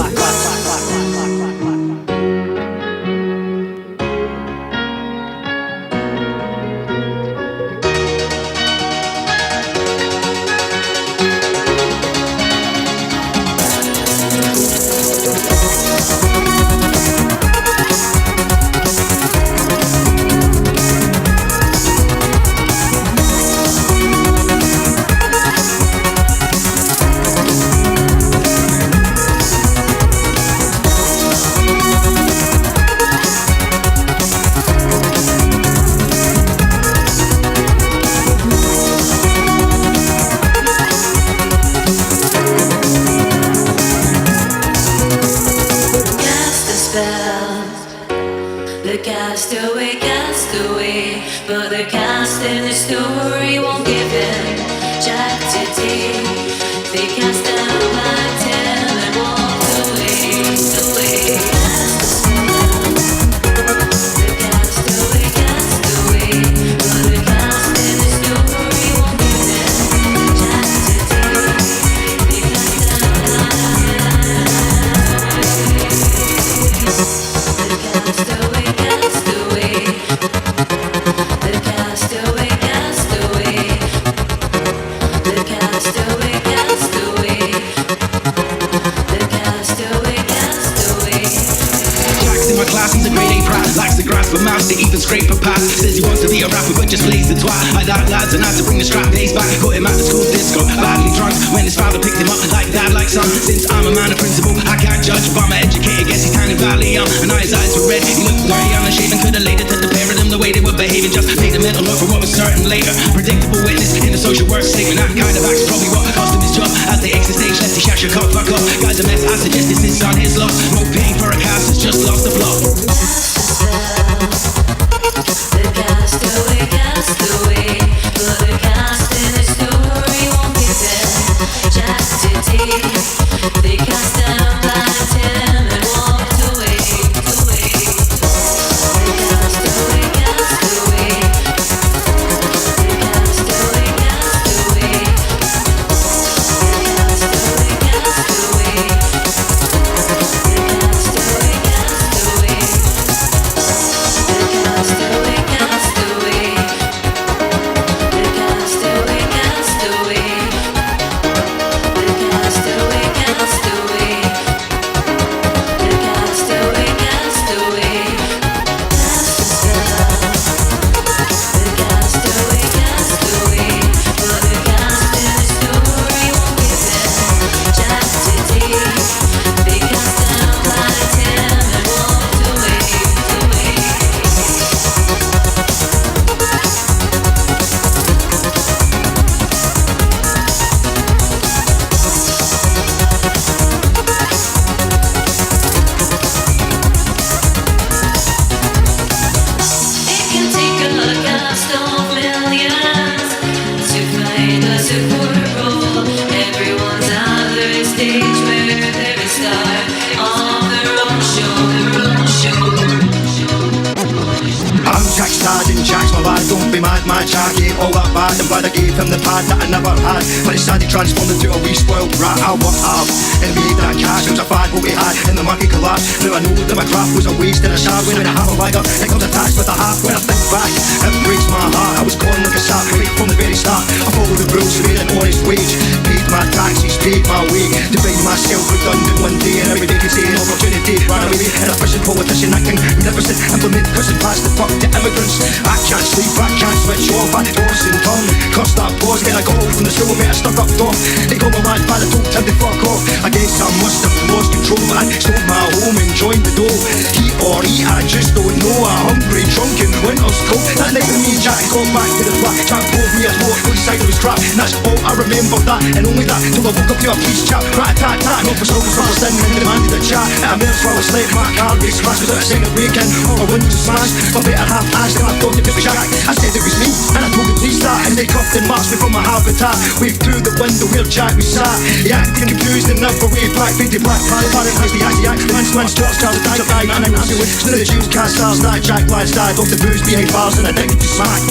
my jacket, all that bad. I'm glad I gave him the pad that I never had, but it's sad he transformed into a wee spoiled brat. I worked hard and made that cash. It was a fad what we had in the market collapse. Now I know that my craft was a waste and a sad. When I have a lighter, it comes attached with a half. When I think back, it breaks my heart. I was gone like a sap right from the very start. I followed the rules, made an honest wage, paid my taxes, paid my way, to find myself redundant one day. And every day to say an opportunity ran away. And a person politician acting magnificent, implement cussing past the fuck to immigrants. I can't sleep, I can't switch off. I toss and turn, cuss that pause. Then I got home from the school, mate, I stuck up door. They got my mad bad, I told him to fuck off. I guess I must have lost control, man. Sold my home and joined the dough. He or he, I just don't know. I'm hungry, drunk and winter's cold. That night when me and Jack got back to the flat, Jack told me his walk outside of his crap. And that's all I remember, that and only that, till I woke up to a peace chat. Rat-a-tat-tat, no for silver, so I was sitting and demanded a chat. And I made while I slept, my car gets smashed without a second break-in. All my windows smashed, my better half-assed, and I thought it was Jack. I said it was me, and I told the police that, and they cuffed and marched me from my habitat. Waved through the window where Jack was sat. He acted confused and never waved back. Faded black, paranoid, the Asiac. Man, sports cars, the dice of dying, and I'm ambulance. None of the Jews cast stars, that Jack lads died off the booze behind bars and addicted to smack.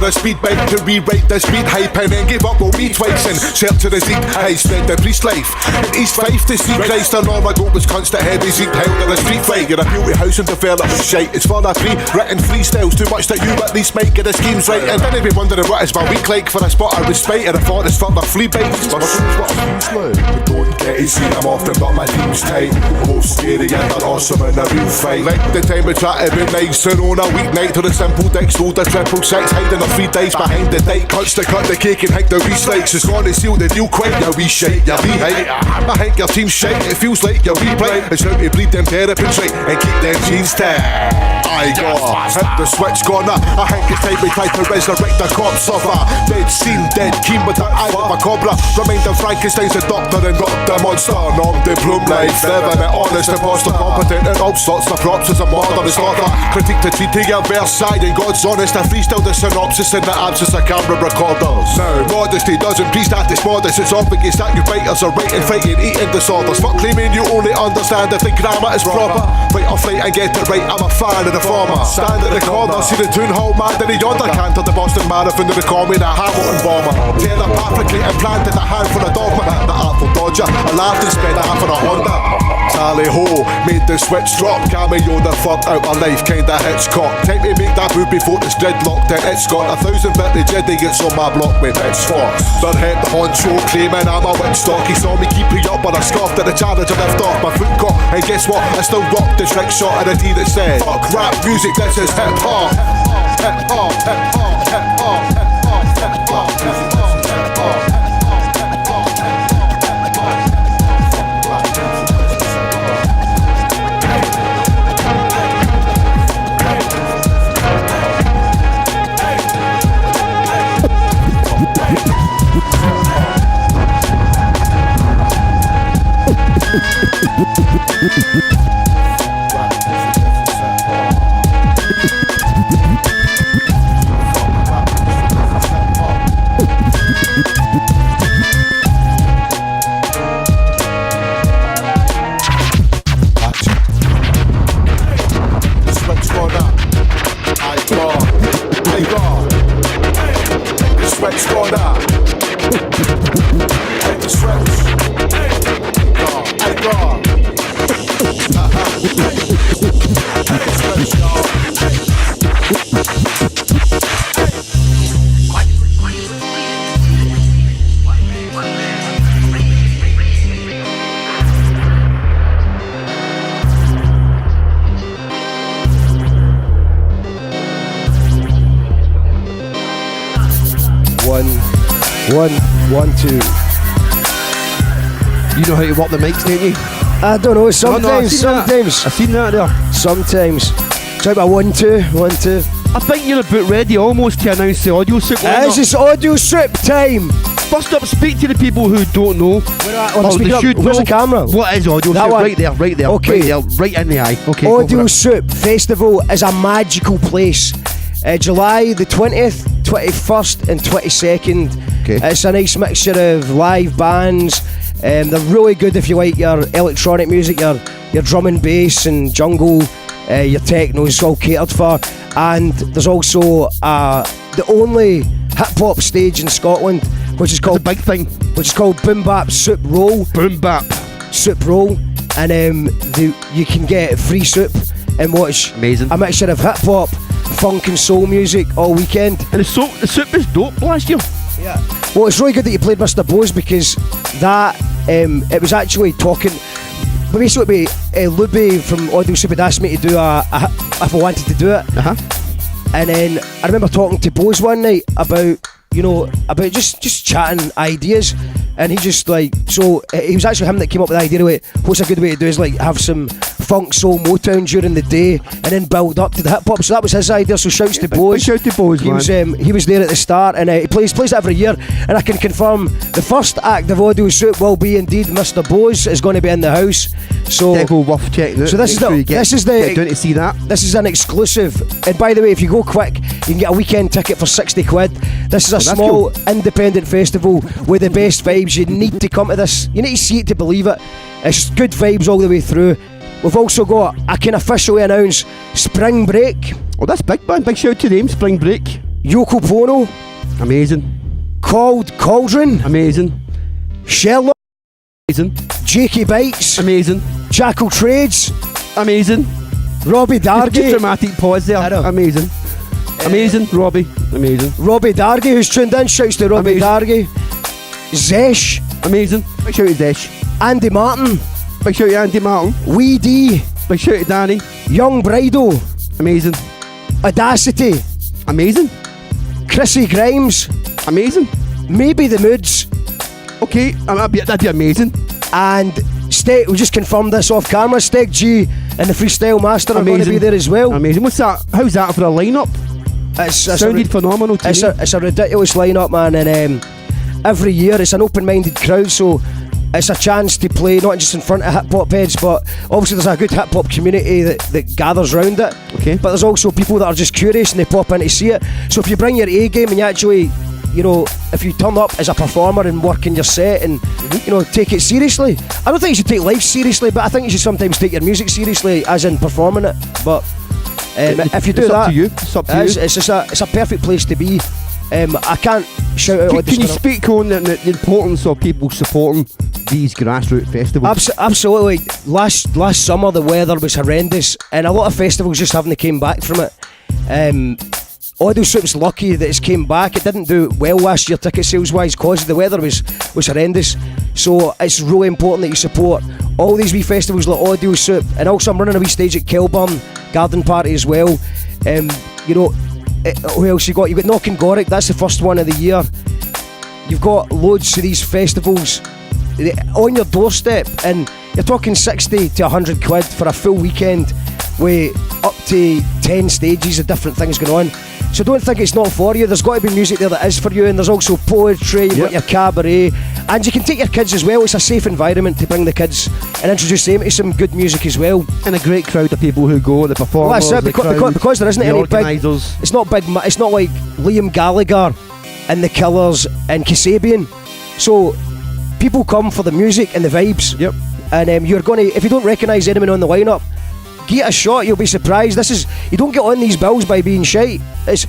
A speed bike to rewrite the speed hype and then give up all me twice and search to the Zeke high spread the priest life in East Fife to see Christ and all my goat was constant heavy Zeke held in a street fight. You're a beauty house and development shite. It's for the pre-written freestyles too much that you at least might get the schemes right. And then be wondering what is my week like for a spot of respite and I thought it's for the flea bites. But as soon as what I'm slow, but don't get it seen I'm often but my team's tight. Both scary and they're awesome in a real fight. Like the time we try to be nice and on a weeknight to the simple decks load the 666 hiding the 3 dice behind the dike. Cuts to cut the cake and hike the wee slikes. It's gonna seal the deal quick. Your wee shite, your wee height. I think your team's shite. It feels like your wee plight. It's how to bleed them terrapins right and keep them jeans tight. I got hit the switch corner. I think it's time we try to resurrect the corpse of a dead scene, dead keen with the eye of a cobra. Remind them Frankenstein's a doctor and not the monster. Non-diplom life, living it honest, imposter, competent and all sorts of props as a murderous author. Critique the treaty of Versailles and God's honest. I freestyle the synopsis in the absence of camera recorders. Now, modesty doesn't pre-status modest. It's obvious that you fighters are writing, fighting, eating disorders. Fuck claiming you only understand if the grammar is proper. Fight or flight and get it right, I'm a fan of the former. Stand at the corner, see the tune hall mad in the yonder. Canter the Boston Marathon to the call me the Hamilton bomber. Telepathrically implanted a hand for a dogma. The Artful Dodger, I laughed and spent half on a Honda. Tally ho, made the switch drop. Cameo the fuck out of life, kinda Hitchcock. Time to make that move before it's dreadlocked. And it's got 1,000 vintage idiots on my block with pitchforks. They're head the honcho, claiming I'm a windstock. He saw me keep it up but I scoffed at the challenge and lift off my foot caught. And guess what, I still rock the trick shot of the T that said fuck rap music, this is hip hop. Hip hop, hip hop, hip hop, hip hop, hip hop, hip hop. Sweat's gone up. One, two. You know how to work the mics, don't you? I don't know. Sometimes. I've seen that there. Sometimes. Try about 1, 2, 1, 2. I think you're about ready almost to announce the audio strip. It's audio strip time. First up, speak to the people who don't know. Where's the camera? What is audio strip? Right there. Okay. Right in the eye. Okay. Audio Soup Festival is a magical place. July the 20th, 21st and 22nd. Okay. It's a nice mixture of live bands. They're really good if you like your electronic music, your drum and bass and jungle, your techno is all catered for. And there's also the only hip-hop stage in Scotland, which is called big thing, which is called Boom Bap Soup Roll. Boom Bap Soup Roll. And you can get free soup and watch amazing a mixture of hip-hop, funk and soul music all weekend. And the soup was dope last year. Yeah. Well, it's really good that you played Mr. Bose, because that it was actually talking. Basically, Luby from Audio Soup had asked me to do if I wanted to do it. And then I remember talking to Bose one night about just chatting ideas, and he just he was actually him that came up with the idea of what's a good way to do is have some funk, soul, Motown during the day and then build up to the hip hop. So that was his idea. So shouts to Bose. Shout to Bose, man. He was there at the start, and he plays it every year. And I can confirm the first act of Audio Soup will be indeed Mr. Bose is going to be in the house. So worth checking out. So this is get down to see that. This is an exclusive. And by the way, if you go quick, you can get a weekend ticket for 60 quid. This is a small independent festival with the best vibes. You need to come to this. You need to see it to believe it. It's good vibes all the way through. We've also got, I can officially announce, Spring Break. Oh, that's big, man. Big shout to them, Spring Break. Yoko Pono. Amazing. Cauldron. Amazing. Sherlock. Amazing. Jakey Bites. Amazing. Jackal Trades. Amazing. Robbie Dargy. Dramatic pause there. I know. Amazing. Amazing, Robbie. Amazing. Robbie Dargy, who's tuned in. Shouts to Robbie Dargy. Zesh. Amazing. Big shout to Zesh. Andy Martin. Big shout to Andy Martin. Wee D. Big shout to Danny. Young Bridal. Amazing. Audacity. Amazing. Chrissy Grimes. Amazing. Maybe the Moods. Okay, that'd be amazing. And we just confirmed this off camera. Steg G and the Freestyle Master are going to be there as well. Amazing. What's that? How's that for a lineup? It sounded phenomenal to me. It's a ridiculous lineup, man. And every year it's an open-minded crowd, so it's a chance to play not just in front of hip-hop heads, but obviously there's a good hip-hop community that gathers around it. Okay. But there's also people that are just curious and they pop in to see it. So if you bring your A game and you actually, if you turn up as a performer and work in your set and, take it seriously. I don't think you should take life seriously, but I think you should sometimes take your music seriously, as in performing it. But if you do that, it's up to you. It's a perfect place to be. I can't shout out. Can you speak on the importance of people supporting these grassroots festivals? Absolutely. Last summer the weather was horrendous, and a lot of festivals just haven't came back from it. Audio Soup's lucky that it's came back. It didn't do well last year ticket sales wise because the weather was horrendous. So it's really important that you support all these wee festivals like Audio Soup, and also I'm running a wee stage at Kilburn Garden Party as well. Who else you got? You've got Knockin' Gorick, that's the first one of the year. You've got loads of these festivals on your doorstep, and you're talking 60 to 100 quid for a full weekend with up to 10 stages of different things going on. So don't think it's not for you. There's got to be music there that is for you, and there's also poetry, you've got your cabaret, and you can take your kids as well. It's a safe environment to bring the kids and introduce them to some good music as well. And a great crowd of people who go, the performers, well, that's it, because there isn't any organisers. Big, it's not big, it's not like Liam Gallagher and the Killers and Kasabian. So people come for the music and the vibes. Yep. And you're going to, if you don't recognise anyone on the lineup, get a shot, you'll be surprised. You don't get on these bills by being shy. It's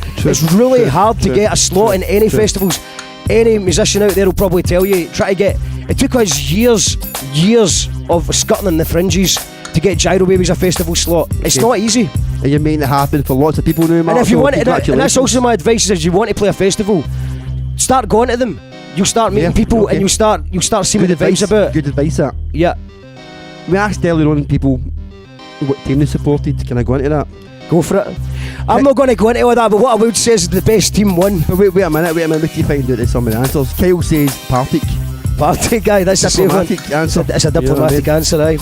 really hard to get a slot in any festivals. Any musician out there will probably tell you, it took us years of skirting in the fringes to get Gyro Babies a festival slot. It's not easy. And you're making it happen for lots of people now, Mark. And if you so want it, and that's congratulations. also my advice, is if you want to play a festival, start going to them. You'll start meeting people, and you'll start seeing Good the vibes advice. about it. Good advice, that. Yeah. We asked earlier on people what team they supported. Can I go into that? Go for it. I'm not going to go into all that, but what I would say is the best team won. But wait a minute, we can find out some of the answers. Kyle says Partick. Partick, guy, that's a safe one. Diplomatic answer. It's a diplomatic answer, aye.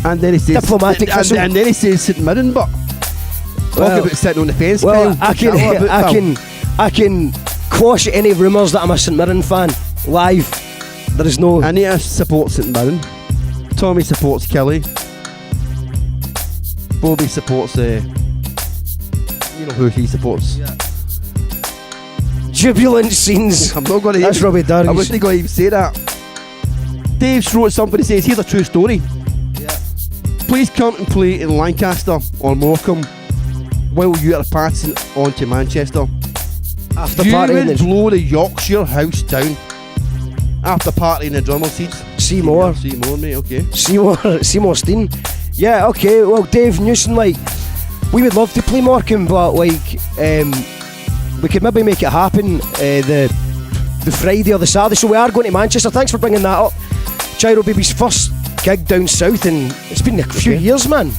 And then he says Diplomatic thistle. and then he says St Mirren, but talk about sitting on the fence, Well, Kyle. I can quash any rumours that I'm a St Mirren fan live. There is no. Anita supports St Mirren. Tommy supports Kelly. Bobby supports you know who he supports. Yeah. Jubilant scenes. I'm not going to. That's Robbie Dargis. I wasn't going to even say that. Dave wrote something. He says, "Here's a true story. Yeah. Please come and play in Lancaster or Morecambe while you are passing on to Manchester. After You party would blow the Yorkshire house down. After party in the drummer seats. Seymour, mate. Okay. Seymour Steen. Yeah, okay. Well, Dave Newson, like, we would love to play Morecambe, but like, we could maybe make it happen the Friday or the Saturday. So we are going to Manchester. Thanks for bringing that up. Gyro Baby's first gig down south, and it's been a few years, man.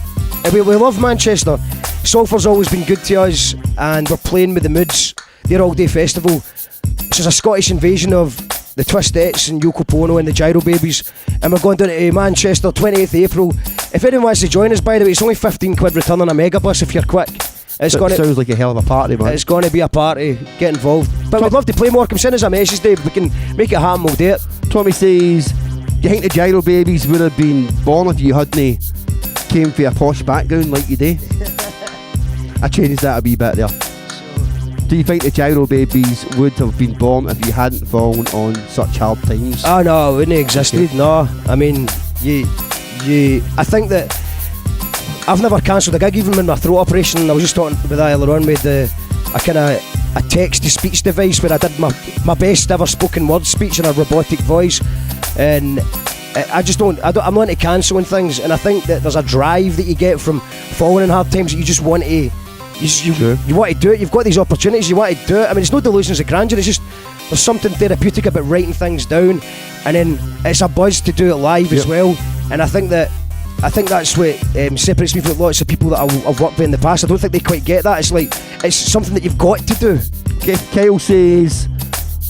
We love Manchester. Sulphur's always been good to us, and we're playing with the Moods, their all-day festival, which is a Scottish invasion of the Twistettes and Yoko Pono and the Gyro Babies, and we're going down to Manchester 28th April. If anyone wants to join us, by the way, it's only 15 quid return on a megabus if you're quick. Sounds like a hell of a party, man. It's going to be a party. Get involved. But we'd love to play Morecambe. Send us a message, Dave. We can make it happen. We'll do it. Tommy says, do you think the Gyro Babies would have been born if you hadn't came from a posh background like you do? I changed that a wee bit there. Do you think the Gyro Babies would have been born if you hadn't fallen on such hard times? Oh no, it wouldn't have existed. Okay. No, I mean, I think that I've never cancelled a gig, even with my throat operation. I was just talking about that earlier on with a text-to-speech device where I did my best ever spoken word speech in a robotic voice, and I'm not into cancelling things, and I think that there's a drive that you get from falling in hard times that you just want to. You want to do it. You've got these opportunities. You want to do it. I mean, it's no delusions of grandeur. It's just there's something therapeutic about writing things down, and then it's a buzz to do it live as well. And I think that's what separates me from lots of people that I've worked with in the past. I don't think they quite get that. It's like it's something that you've got to do. Okay, Kyle says,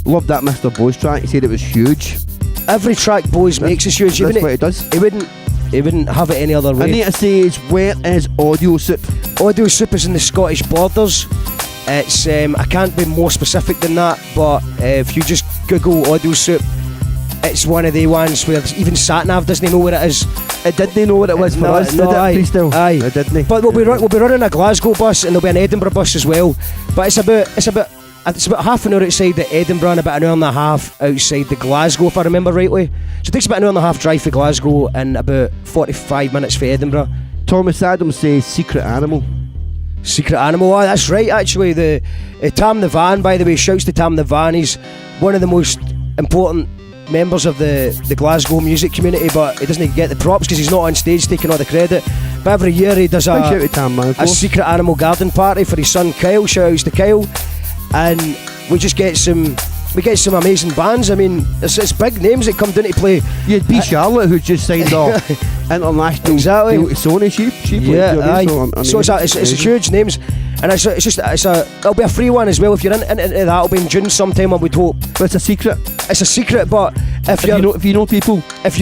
"Love that Mr. Boys track." He said it was huge. Every track Boys makes is huge. That's what it does. He wouldn't have it any other way. Anita says, "Where is Audio Soup?" Audio Soup is in the Scottish borders. It's I can't be more specific than that, but if you just Google Audio Soup, it's one of the ones where even Satnav doesn't know where it is. It didn't know what it was for us, did it? Aye. It didn't. But we'll be running a Glasgow bus, and there'll be an Edinburgh bus as well. But it's about half an hour outside the Edinburgh and about an hour and a half outside the Glasgow, if I remember rightly. So it takes about an hour and a half drive for Glasgow and about 45 minutes for Edinburgh. Thomas Adams says Secret Animal. Secret Animal, oh, that's right actually. The Tam the Van, by the way, shouts to Tam the Van. He's one of the most important members of the Glasgow music community, but he doesn't get the props because he's not on stage taking all the credit. But every year he does a Secret Animal garden party for his son Kyle. Shout outs to Kyle. And we just get some amazing bands. I mean, it's big names that come down to play. You had B. Charlotte, who just signed off international deal to Sony. She played, aye. So it's huge names, and it'll be a free one as well. If you're into that, it'll be in June sometime, I would hope. But it's a secret. It's a secret, but if you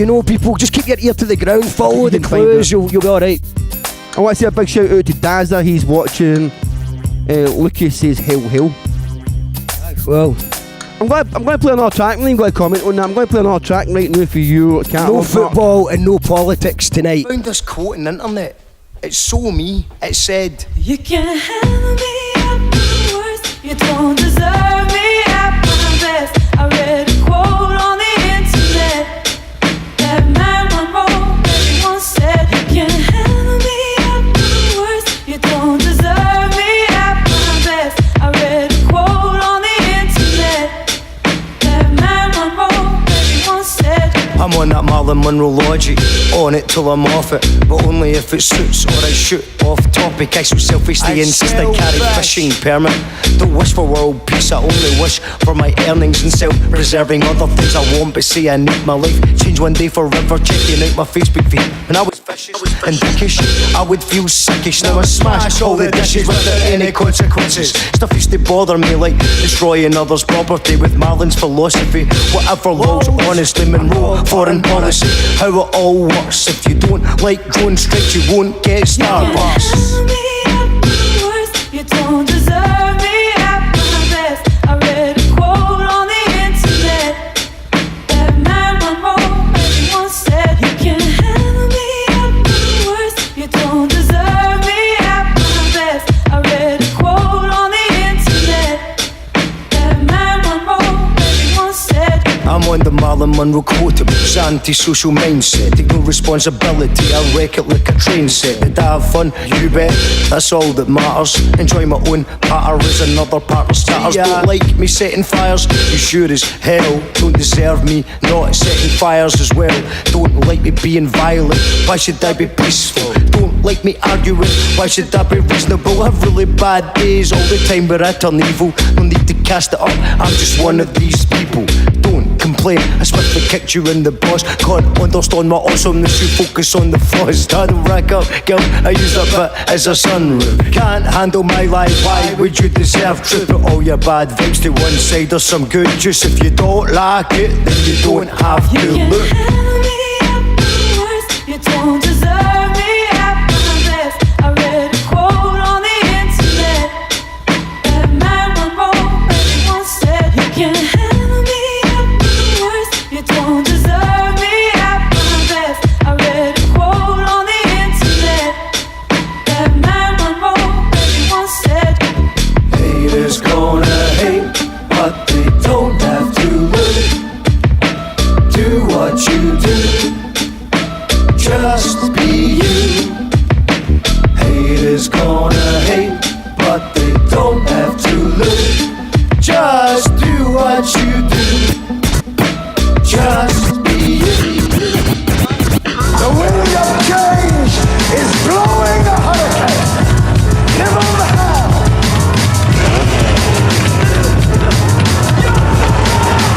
know people, just keep your ear to the ground, follow the clues. You'll be all right. I want to say a big shout out to Dazza. He's watching. Lucas says hell. Well, I'm going to play another track. I'm going to comment on that. I'm going to play another track right now for you. No football and no politics tonight. I found this quote on the internet. It's so me. It said, "You can't handle me at my worst. You don't deserve me at my best." I read a quote on the internet that Marilyn Monroe once said, "You can't handle me at my worst. You don't deserve me at my best." I read a quote on the internet that Marilyn Monroe once said. I'm on that Marlon Marilyn Monroe logic. On it till I'm off it, but only if it suits or I shoot off topic. I so selfish they insist I carry fishing permit. Don't wish for world peace, I only wish for my earnings and self-preserving other things I want, but say I need my life change one day forever. Checking out my Facebook feed. When I was vicious and dickish, I would feel sickish. Now I smash all the dishes without any consequences. Stuff used to bother me like destroying others' property with Marlin's philosophy. Whatever laws, honestly Monroe, foreign policy. How it all works. If you don't like drone strikes, you won't get Starbucks. You don't deserve me at my best. I read a quote on the internet that Marilyn Monroe once said, you can handle me at my worst. You don't deserve me at my best. I read a quote on the internet that Marilyn Monroe once said. I'm on the Marilyn Monroe quotables, anti-social mindset. Take no responsibility, I wreck it like a train set. Did I have fun? You bet, that's all that matters. Enjoy my own patter as another partner scatters. Don't like me setting fires? You sure as hell don't deserve me not setting fires as well. Don't like me being violent, why should I be peaceful? Don't like me arguing, why should I be reasonable? I have really bad days all the time where I turn evil. No need to cast it up, I'm just one of these people. Don't complain, I swiftly kicked you in the balls. Can't understand my awesomeness, you focus on the flaws. I don't rack up guilt, I use that bit as a sunroof. Can't handle my life, why would you deserve truth? Put all your bad vibes to one side, there's some good juice. If you don't like it, then you don't have to look. You can handle me at my worst. You don't deserve me at my best. I read a quote on the internet that Marilyn Monroe once said, you can handle me at my worst. You don't deserve me at my best. I read a quote on the internet that Marilyn Monroe once said. Haters gonna hate, but they don't have to look. Do what you do, just be you. Haters gonna hate, but they don't have to look. Just do what you do, just be you. The wind of change is blowing a hurricane. Give 'em the hell.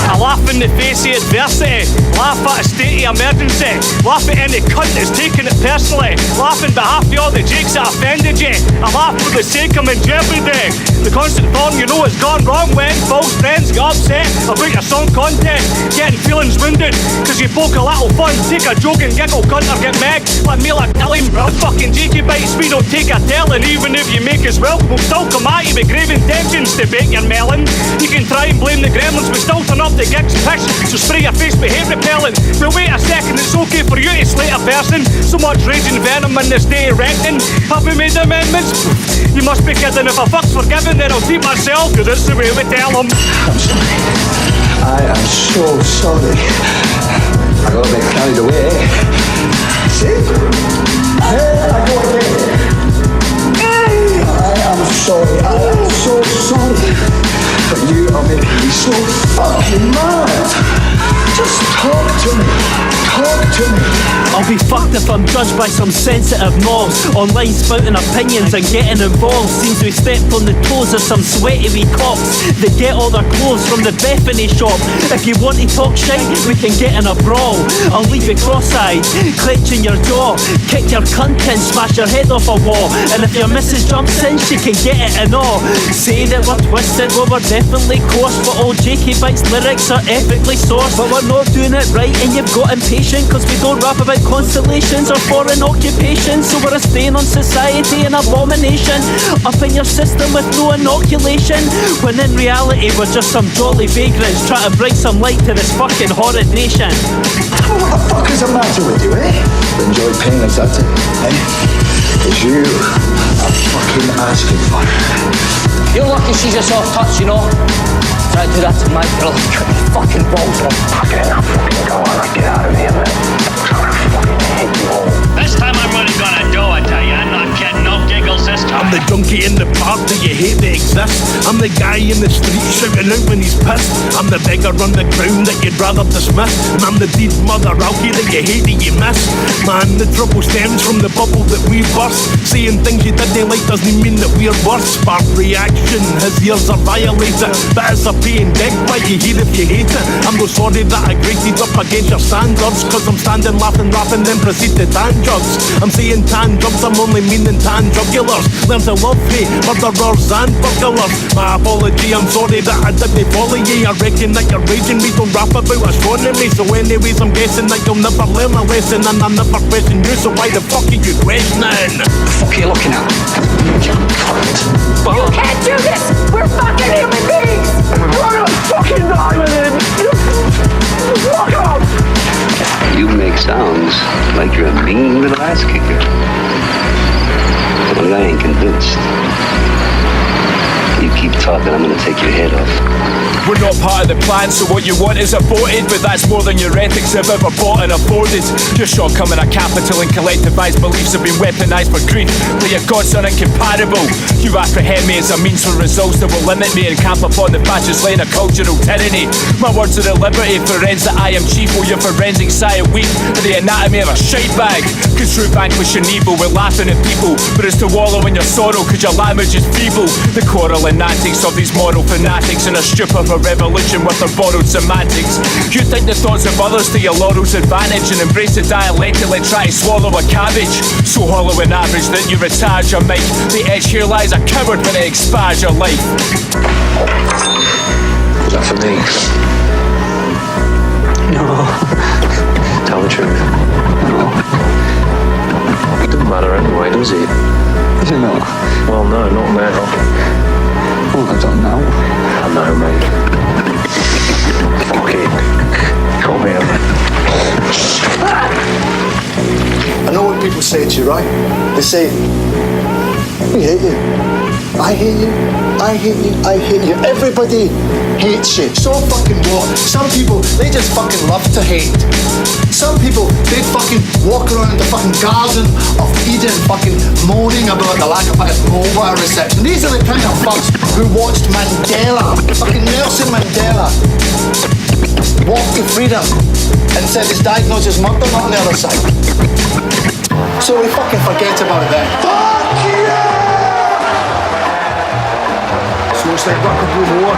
I laugh in the face of adversity, laugh at a state of emergency, laugh at any cunt that's taking it personally, laugh on behalf of all the jakes that offended you, I laugh for the sake I'm in jeopardy. The constant thorn, you know it's gone wrong when false friends get upset about your song content, getting feelings wounded cause you poke a little fun, take a joke and giggle, cunt or get meg like me like Tilly. Fucking jakey bites, we don't take a telling. Even if you make us welcome, we'll still come at you with grave intentions to bake your melon. You can try and blame the gremlins, we still turn up the gigs pish, so spray your face with hate repellent. But wait a second, it's okay for you to slate a person. So much raging venom in this day of reckoning. Have we made amendments? You must be kidding. If a fuck's forgiven, then I'll keep myself, cause that's the way we tell them. I'm sorry. I am so sorry. I got a bit carried away. See? There I go again. I am sorry. I am so sorry. But you are making me so fucking mad. Just talk to me. Talk to me. I'll be fucked if I'm judged by some sensitive mobs online spouting opinions and getting involved. Seems we stepped on the toes of some sweaty wee cops that get all their clothes from the Bethany shop. If you want to talk shit, we can get in a brawl. I'll leave you cross-eyed, clenching your jaw, kick your cunt in, smash your head off a wall. And if your missus jumps in, she can get it and all. Say that we're twisted, well we're definitely coarse, but all Jakey Bites lyrics are ethically sourced. But we're not doing it right and you've got impatient, cause we don't rap about constellations or foreign occupations. So we're a stain on society, an abomination up in your system with no inoculation, when in reality we're just some jolly vagrants trying to bring some light to this fucking horrid nation. What the fuck is the matter with you, eh? Enjoy pain, is that it, eh? Cause you are fucking asking for it. You're lucky she's a soft touch, you know. Try to do that to my girl, cut your fucking balls off. Fucking hell, fucking go on, get out of here, man. I'm gonna fucking hit you all. This time I'm really gonna do it to you. I'm not kidding, no giggles this time. I'm the junkie in the park that you hate to exist. I'm the guy in the street shouting out when he's pissed. I'm the beggar on the ground that you'd rather dismiss. And I'm the deep mother alky that you hate that you miss. Man, the trouble stems from the bubble that we burst. Saying things you didn't like doesn't mean that we're worse. Spark reaction, his ears are violated, but it's a paying dig, why you hear if you hate it. I'm no sorry that I grated up against your standards, cause I'm standing laughing, rapping, then proceed to tan drugs. I'm saying tan drugs, I'm only meaning tan jugulars. Learn to love hate, murderers and burglars. My apology, I'm sorry that I didn't follow you. I reckon that you're raging, we don't rap about astronomy. So anyways, I'm guessing that you'll never learn a lesson, and I'll never question you, so why the fuck are you questioning? The fuck are you looking at? You can't do this! We're fucking human beings! We're gonna fucking die with it! Fuck off! You make sounds like you're a mean little ass kicker. Well, I ain't convinced. You keep talking, I'm gonna take your head off. We're not part of the plan, so what you want is aborted. But that's more than your ethics have ever bought and afforded. Your shortcoming of capital and collectivized beliefs have been weaponized for grief, but your gods are incomparable. You apprehend me as a means for results that will limit me and camp upon the fascist lane of cultural tyranny. My words are at liberty, forensic I am chief, while your forensic science weak for the anatomy of a shite bag. Cause through vanquishing evil, we're laughing at people, but it's to wallow in your sorrow, cause your language is feeble. The quarrel and antics of these moral fanatics in a stupor for revolution with their borrowed semantics. You think the thoughts of others to your laurels advantage and embrace the dialectically try to swallow a cabbage. So hollow and average that you retire your mic. The edge here lies a coward when it expires your life. Is that for me? No. Tell the truth. No. It doesn't matter anyway, does it? Is it not? Well, no, not now. Well, I don't know. I know, mate. Fuck it. Come here. I know what people say to you, right? They say, we hate you. I hate you. I hate you. I hate you. Everybody hates you. So fucking what? Some people, they just fucking love to hate. Some people, they fucking walk around the fucking garden of Eden fucking moaning about the lack of mobile reception. These are the kind of fucks who watched Mandela, fucking Nelson Mandela, walk to freedom and said his diagnosis murder, not on the other side. So we fucking forget about that. Fuck yeah! So it's like, back up more.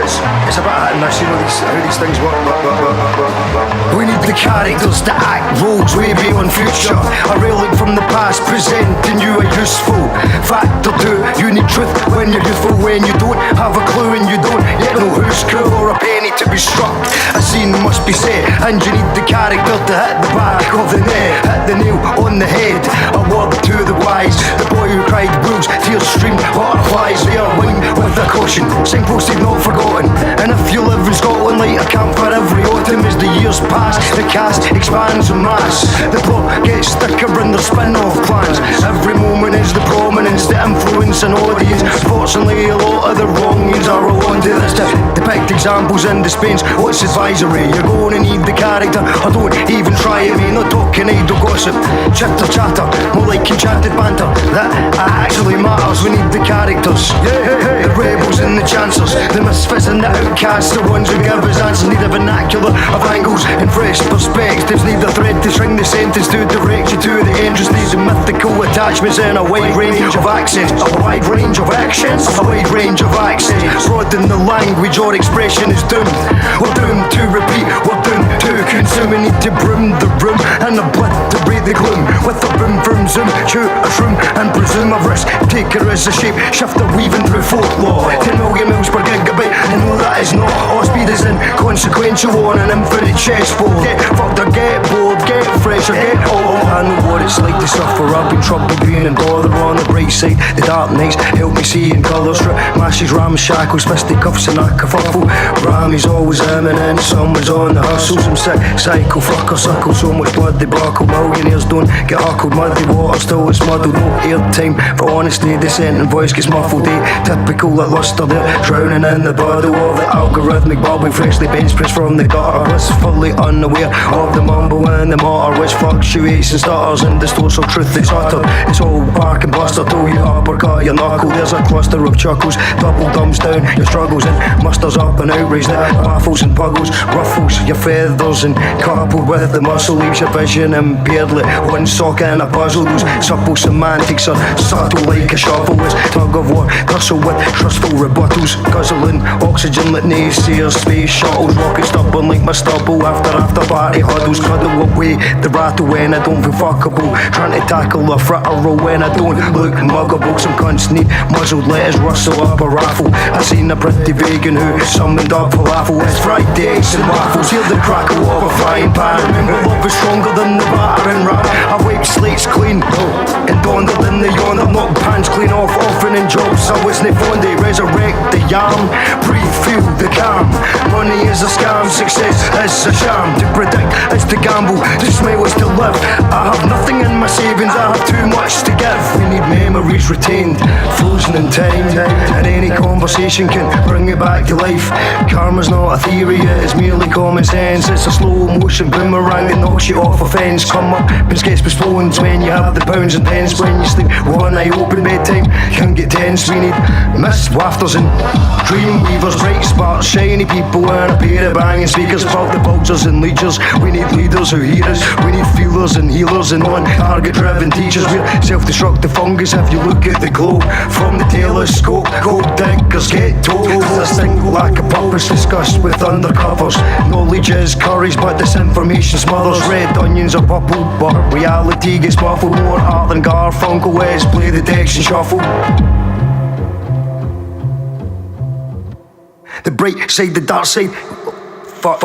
It's about hitting this, you know, how these things work. We need the characters to act roles way beyond future. A relic from the past, presenting you a useful factor too. You need truth when you're youthful, when you don't have a clue and you don't yet know who's cool or a penny to be struck. A scene must be set, and you need the character to hit the back of the net, hit the nail on the head. A word to the wise, the boy who cried wolves, tears streamed, butterflies. They are winged with a caution, signposted not forgotten. And if you live in Scotland, light a camp for every autumn as the years pass. The cast expands en masse. The plot gets thicker in their spin-off plans. Every moment is the prominence, the influence and audience. Fortunately, a lot of the wrongings are all onto this to depict examples and dispense what's advisory. You're going to need the character, or don't even try it, mate. Not talking idle gossip, chitter chatter, more like enchanted banter. That actually matters. We need the characters. The rebels and the chancellors, the misfits and the outcasts, the ones who give us answers. Need a vernacular of angles and fresh perspectives. Need a thread to string the sentence to direct you to the entrance. Needs a mythical attachments and a wide range of accents. A wide range of actions, a wide range of accents. Broaden the language or expression is doomed. We're doomed to repeat, we're doomed to consume. We need to broom the room and obliterate the gloom. With a boom from zoom, shoot a shroom and presume a risk taker as a shape shifter weaving through folklore. 10 million miles per gigabyte, and no that is not. All speed is inconsequential on an infinite chessboard. Get fucked or get bored, get fresh or get old. I know what it's like to suffer. I've been trouble being and bother on the bright side. The dark nights help me see in colour. Strip mashes, ramshackles, fisticuffs and a kerfuffle. Rammy's always imminent, someone's on the hustle. Some sick psycho fucker suckle, so much blood they buckle. Millionaires don't get huckled, muddy water still it's muddled. No airtime for honesty, dissent and voice gets muffled. Typical that luster, they're drowning in the bottle of the algorithmic bubble. Freshly bench pressed from the gutter, blissfully unaware of the mumble and the mutter which fluctuates and stutters and distorts all truth. The sort of. It's all bark and bluster till you uppercut your knuckle. There's a cluster of chuckles, double thumbs down your struggles, and musters up and outrage that baffles and puggles, ruffles your feathers, and coupled with the muscle leaves your vision impaired like one socket in a puzzle. Those supple semantics are subtle like a shuffle. It's tug of war, tussle with trustful rebuttals, guzzling oxygen like naysayers, space shuttles, rocket stubborn like my stubble after party huddles, cuddle away the rattle when I don't feel fuckable, trying to tackle a fritter when I don't look muggable. Some cunts need muzzled letters rustle up a raffle. I seen a pretty vegan who summoned up falafel. It's fried eggs and waffles, hear the crackle of a frying pan. Remember love is stronger than the battering ram. I wipe slates clean and donder than the yawn. I knock pants clean off offering jobs. I wasn't fond to resurrect the yam, breathe, feel the calm. Money is a scam, success is a sham. To predict is to gamble, to smile is to live. I have nothing in my savings, I have too much to give. We need memories retained, frozen in time, and any conversation can bring me back to life. Karma's not a theory, it is merely common sense. It's a slow motion boomerang that knocks you off a fence. Come up and sketch postpones when you have the pounds and pence. When you sleep one eye open bedtime, can't get tense. We need mist wafters and dream weavers, bright sparks, shiny people and a pair of banging speakers. Fuck the vultures and leechers, we need leaders who hear us. We need feelers and healers and on-target driven teachers. We're self-destructive fungus if you look at the globe from the telescope. Gold diggers get told. There's a single lack of purpose discussed with undercovers. Knowledge is courage but disinformation smothers. Red onions are purple but reality gets muffled. More art than Garfunkel is, play the decks and shuffle. The bright side, the dark side. Fuck.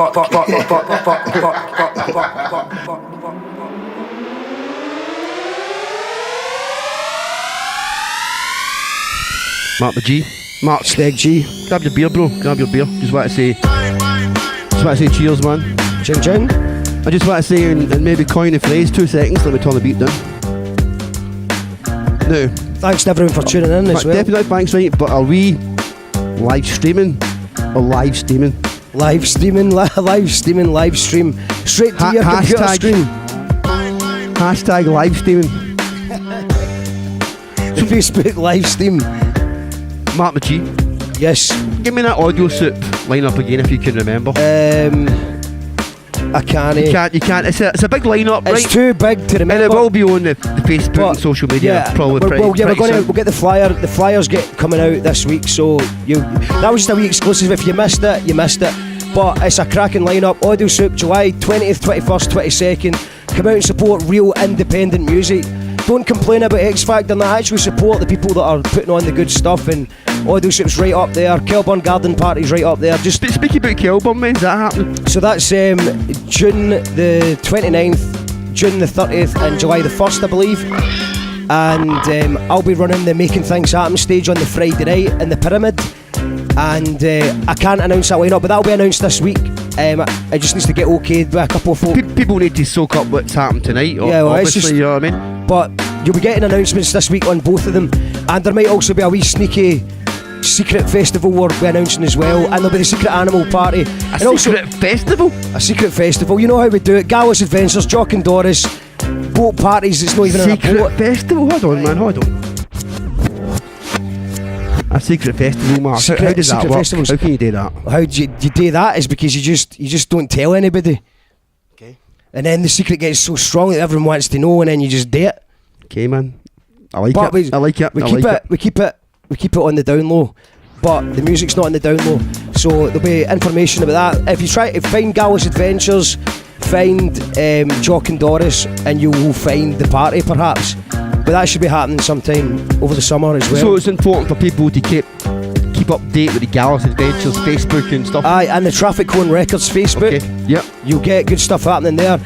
Mark McG. Mark. Steg G. Grab your beer, bro. Grab your beer. Just want to say cheers, man. Ching ching. I just want to say and maybe coin the phrase 2 seconds. Let me turn the beat down. No. Thanks to everyone for tuning in as well. Definitely thanks, right? But are we live streaming or live steaming? Live stream. Straight to your computer screen. Hashtag live streaming. Facebook live stream. Mark McG. Yes. Give me that audio soup line up again if you can remember. I can't. You can't. It's a big lineup, right? It's too big to remember. And it will be on the Facebook and social media. Probably we'll get the flyer. The flyers get coming out this week, so that was just a wee exclusive. If you missed it, you missed it. But it's a cracking lineup. Audio Soup, July 20th, 21st, 22nd. Come out and support real independent music. Don't complain about X Factor and that. Actually support the people that are putting on the good stuff. And Audio Soup's right up there. Kelburn Garden Party's right up there. Just speaking about Kelburn, when's that happening? So that's June the 29th, June the 30th, and July the 1st, I believe. And I'll be running the Making Things Happen stage on the Friday night in the Pyramid. And I can't announce that lineup, but that'll be announced this week. It just needs to get okayed by a couple of folk. People need to soak up what's happened tonight. Yeah, well, obviously, it's just, you know what I mean? But you'll be getting announcements this week on both of them. And there might also be a wee sneaky secret festival we're announcing as well. And there'll be the secret animal party. A secret festival? A secret festival. You know how we do it. Gallus Adventures, Jock and Doris, boat parties. It's not even a boat. Secret festival? Hold on, man, hold on. A secret festival, Mark. How does that work? Festivals. How can you do that? How do you do that is because you just don't tell anybody. Okay. And then the secret gets so strong that everyone wants to know, and then you just do it. Okay, man. I like it. I like it. We keep it on the down low, but the music's not on the down low. So there'll be information about that. If you try to find Gallus Adventures, find Jock and Doris, and you will find the party perhaps. But that should be happening sometime over the summer as well. So it's important for people to keep update with the Gallus Adventures Facebook and stuff. Aye, and the Traffic Cone Records Facebook. Okay. Yep. You'll get good stuff happening there.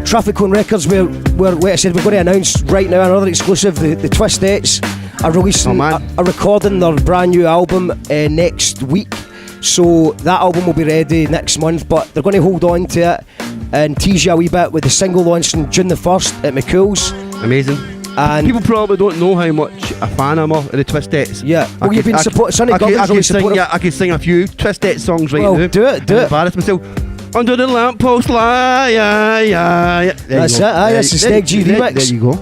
Traffic Cone Records, we're like I said, we're going to announce right now another exclusive. The Twistettes are releasing, are recording their brand new album next week. So that album will be ready next month, but they're going to hold on to it and tease you a wee bit with the single launching June the 1st at McCool's. Amazing. And people probably don't know how much a fan I am of the Twistettes. Yeah. Well, you've been supporting Sonny Goggins. I can sing a few Twistette songs right now. Do it. Embarrass myself. Under the lamppost lie. That's it. That's the Steg G remix. There you go.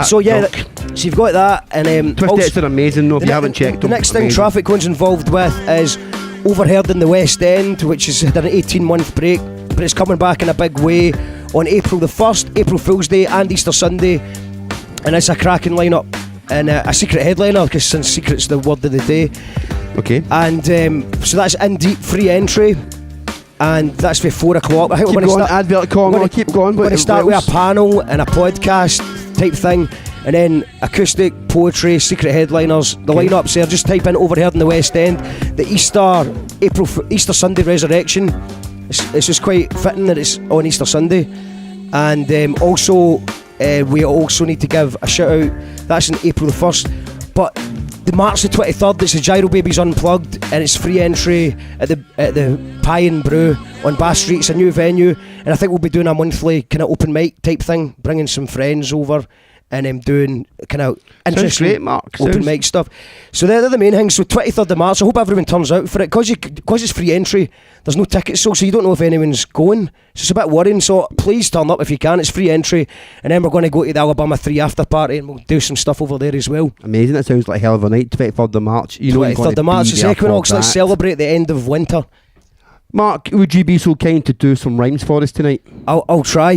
So yeah, so you've got that, and Twistettes are amazing though, if you haven't checked them. The next thing amazing. Traffic Cone's involved with is Overheard in the West End, which has had an 18-month break, but it's coming back in a big way on April the 1st, April Fool's Day and Easter Sunday, and it's a cracking lineup, and a secret headliner, because since secret's the word of the day. Okay. And so that's in deep, free entry, and that's for 4 o'clock. I think keep we're going going, to advert corner, keep going. We're going to start with a panel and a podcast type thing, and then acoustic, poetry, secret headliners. The lineups there, just type in Overheard in the West End. The Easter Sunday Resurrection. It's just quite fitting that it's on Easter Sunday. And also, we also need to give a shout out. That's on April the 1st. But the March the 23rd, it's the Gyro Babies Unplugged, and it's free entry at the Pie and Brew on Bass Street. It's a new venue, and I think we'll be doing a monthly kind of open mic type thing, bringing some friends over and doing kind of interesting great, Mark. open mic stuff. So they're the main things. So 23rd of March, I hope everyone turns out for it, because it's free entry. There's no tickets sold, so you don't know if anyone's going. So it's a bit worrying. So please turn up if you can. It's free entry, and then we're going to go to the Alabama 3 after party, and we'll do some stuff over there as well. Amazing. That sounds like a hell of a night. 23rd of March. You know, 23rd of March. It's equinox. Let's celebrate the end of winter. Mark, would you be so kind to do some rhymes for us tonight? I'll try,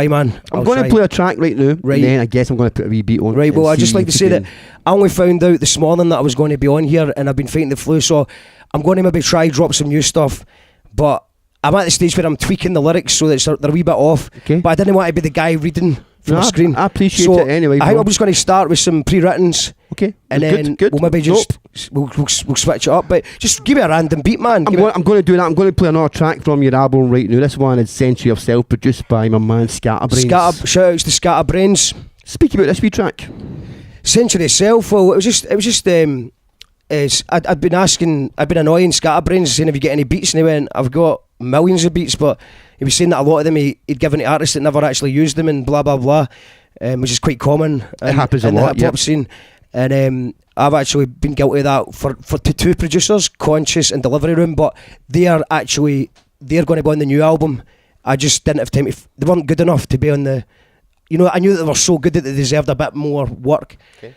man. I'm going to play a track right now, right? And then I guess I'm going to put a wee beat on. Right. Well, I'd just like to say that I only found out this morning that I was going to be on here, and I've been fighting the flu, so I'm going to maybe try drop some new stuff, but I'm at the stage where I'm tweaking the lyrics so that they're a wee bit off. Okay. But I didn't want to be the guy reading from the screen. I appreciate it anyway. I think I'm just going to start with some pre-writtens. Okay. And then we'll maybe just we'll switch it up. But just give me a random beat, man. I'm going to do that. I'm going to play another track from your album right now. This one is Century of Self, produced by my man Scatterbrains. Shout outs to Scatterbrains. Speak about this wee track. Century of Self. Well, it was just I'd been annoying Scatterbrains, saying, have you got any beats? And he went, I've got millions of beats, but he was saying that a lot of them he'd given to artists that never actually used them, and blah blah blah, which is quite common. It happens a lot in the hip-hop scene. And I've actually been guilty of that for two producers, Conscious and Delivery Room, but they're going to be on the new album. I just didn't have time they weren't good enough to be on the, I knew that they were so good that they deserved a bit more work. Okay.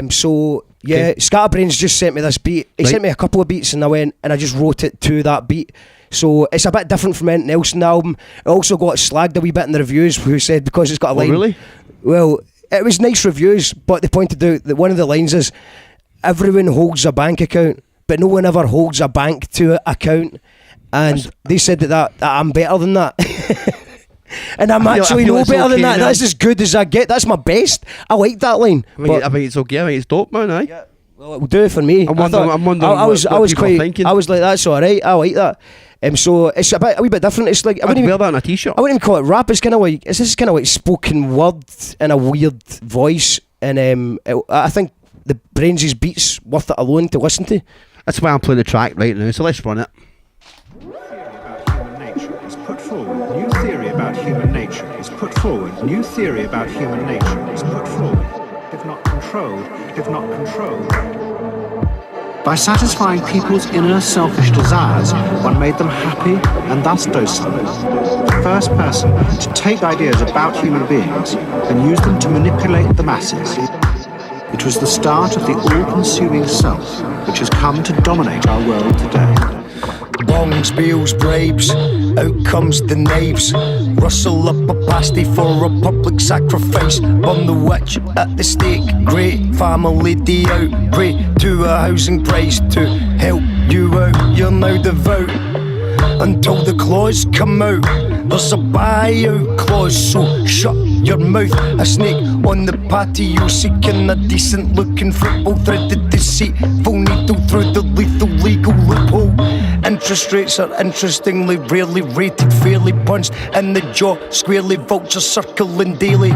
So yeah, Scatterbrains just sent me this beat. He sent me a couple of beats, and I just wrote it to that beat. So it's a bit different from anything else in the album. It also got slagged a wee bit in the reviews, who said because it's got a line. Oh, really? Well, it was nice reviews, but they pointed out that one of the lines is, everyone holds a bank account, but no one ever holds a bank to account. And they said that I'm better than that. And I'm actually no better than that. That's as good as I get. That's my best. I like that line. I think it's okay. I think it's dope, man. Aye. Yeah. Well, it will do it for me. I'm wondering I was quite thinking. I was like, that's alright. I like that. So it's a wee bit different. It's like I'd wear that on a t-shirt. I wouldn't even call it rap. It's kind of like spoken word in a weird voice. And I think the Brains' beats worth it alone to listen to. That's why I'm playing the track right now. So let's run it. New theory about human nature is put forward. New theory about human nature is put forward. If not controlled. By satisfying people's inner selfish desires, one made them happy and thus docile. The first person to take ideas about human beings and use them to manipulate the masses. It was the start of the all-consuming self, which has come to dominate our world today. Bongs, bills, bribes, out comes the knives. Rustle up a pasty for a public sacrifice. Burn the witch at the stake. Great family day out. Pray to a housing price to help you out. You're now devout until the claws come out. There's a buyout clause, so shut your mouth. A snake on the patio seeking a decent looking football. Threaded deceitful needle through the lethal legal loophole. Interest rates are interestingly rarely rated, fairly punched in the jaw, squarely vultures circling daily.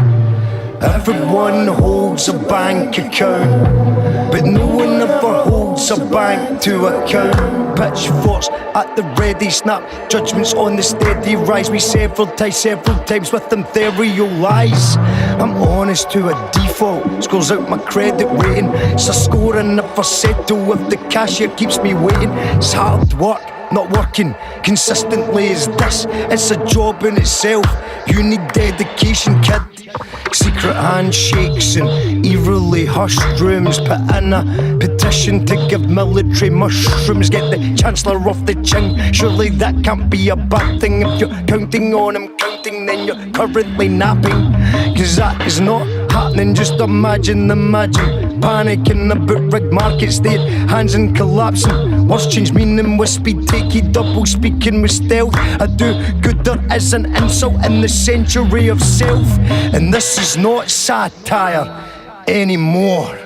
Everyone holds a bank account, but no one ever holds a bank to account. Pitchforks at the ready, snap judgments on the steady rise. We several times with ethereal lies. I'm honest to a default, scores out my credit rating. It's a score and never settle if the cashier keeps me waiting. It's hard work, not working consistently is this. It's a job in itself, you need dedication, kid. secret handshakes and eerily hushed rooms. Put in a petition to give military mushrooms. Get the Chancellor off the ching. Surely that can't be a bad thing. If you're counting on him counting, then you're currently napping. Cause that is not happening. Just imagine panicking about rig markets there, hands and collapsing. Words change meaning with speed, take it double speaking with stealth. I do good, there is an insult in the century of self. And this is not satire anymore.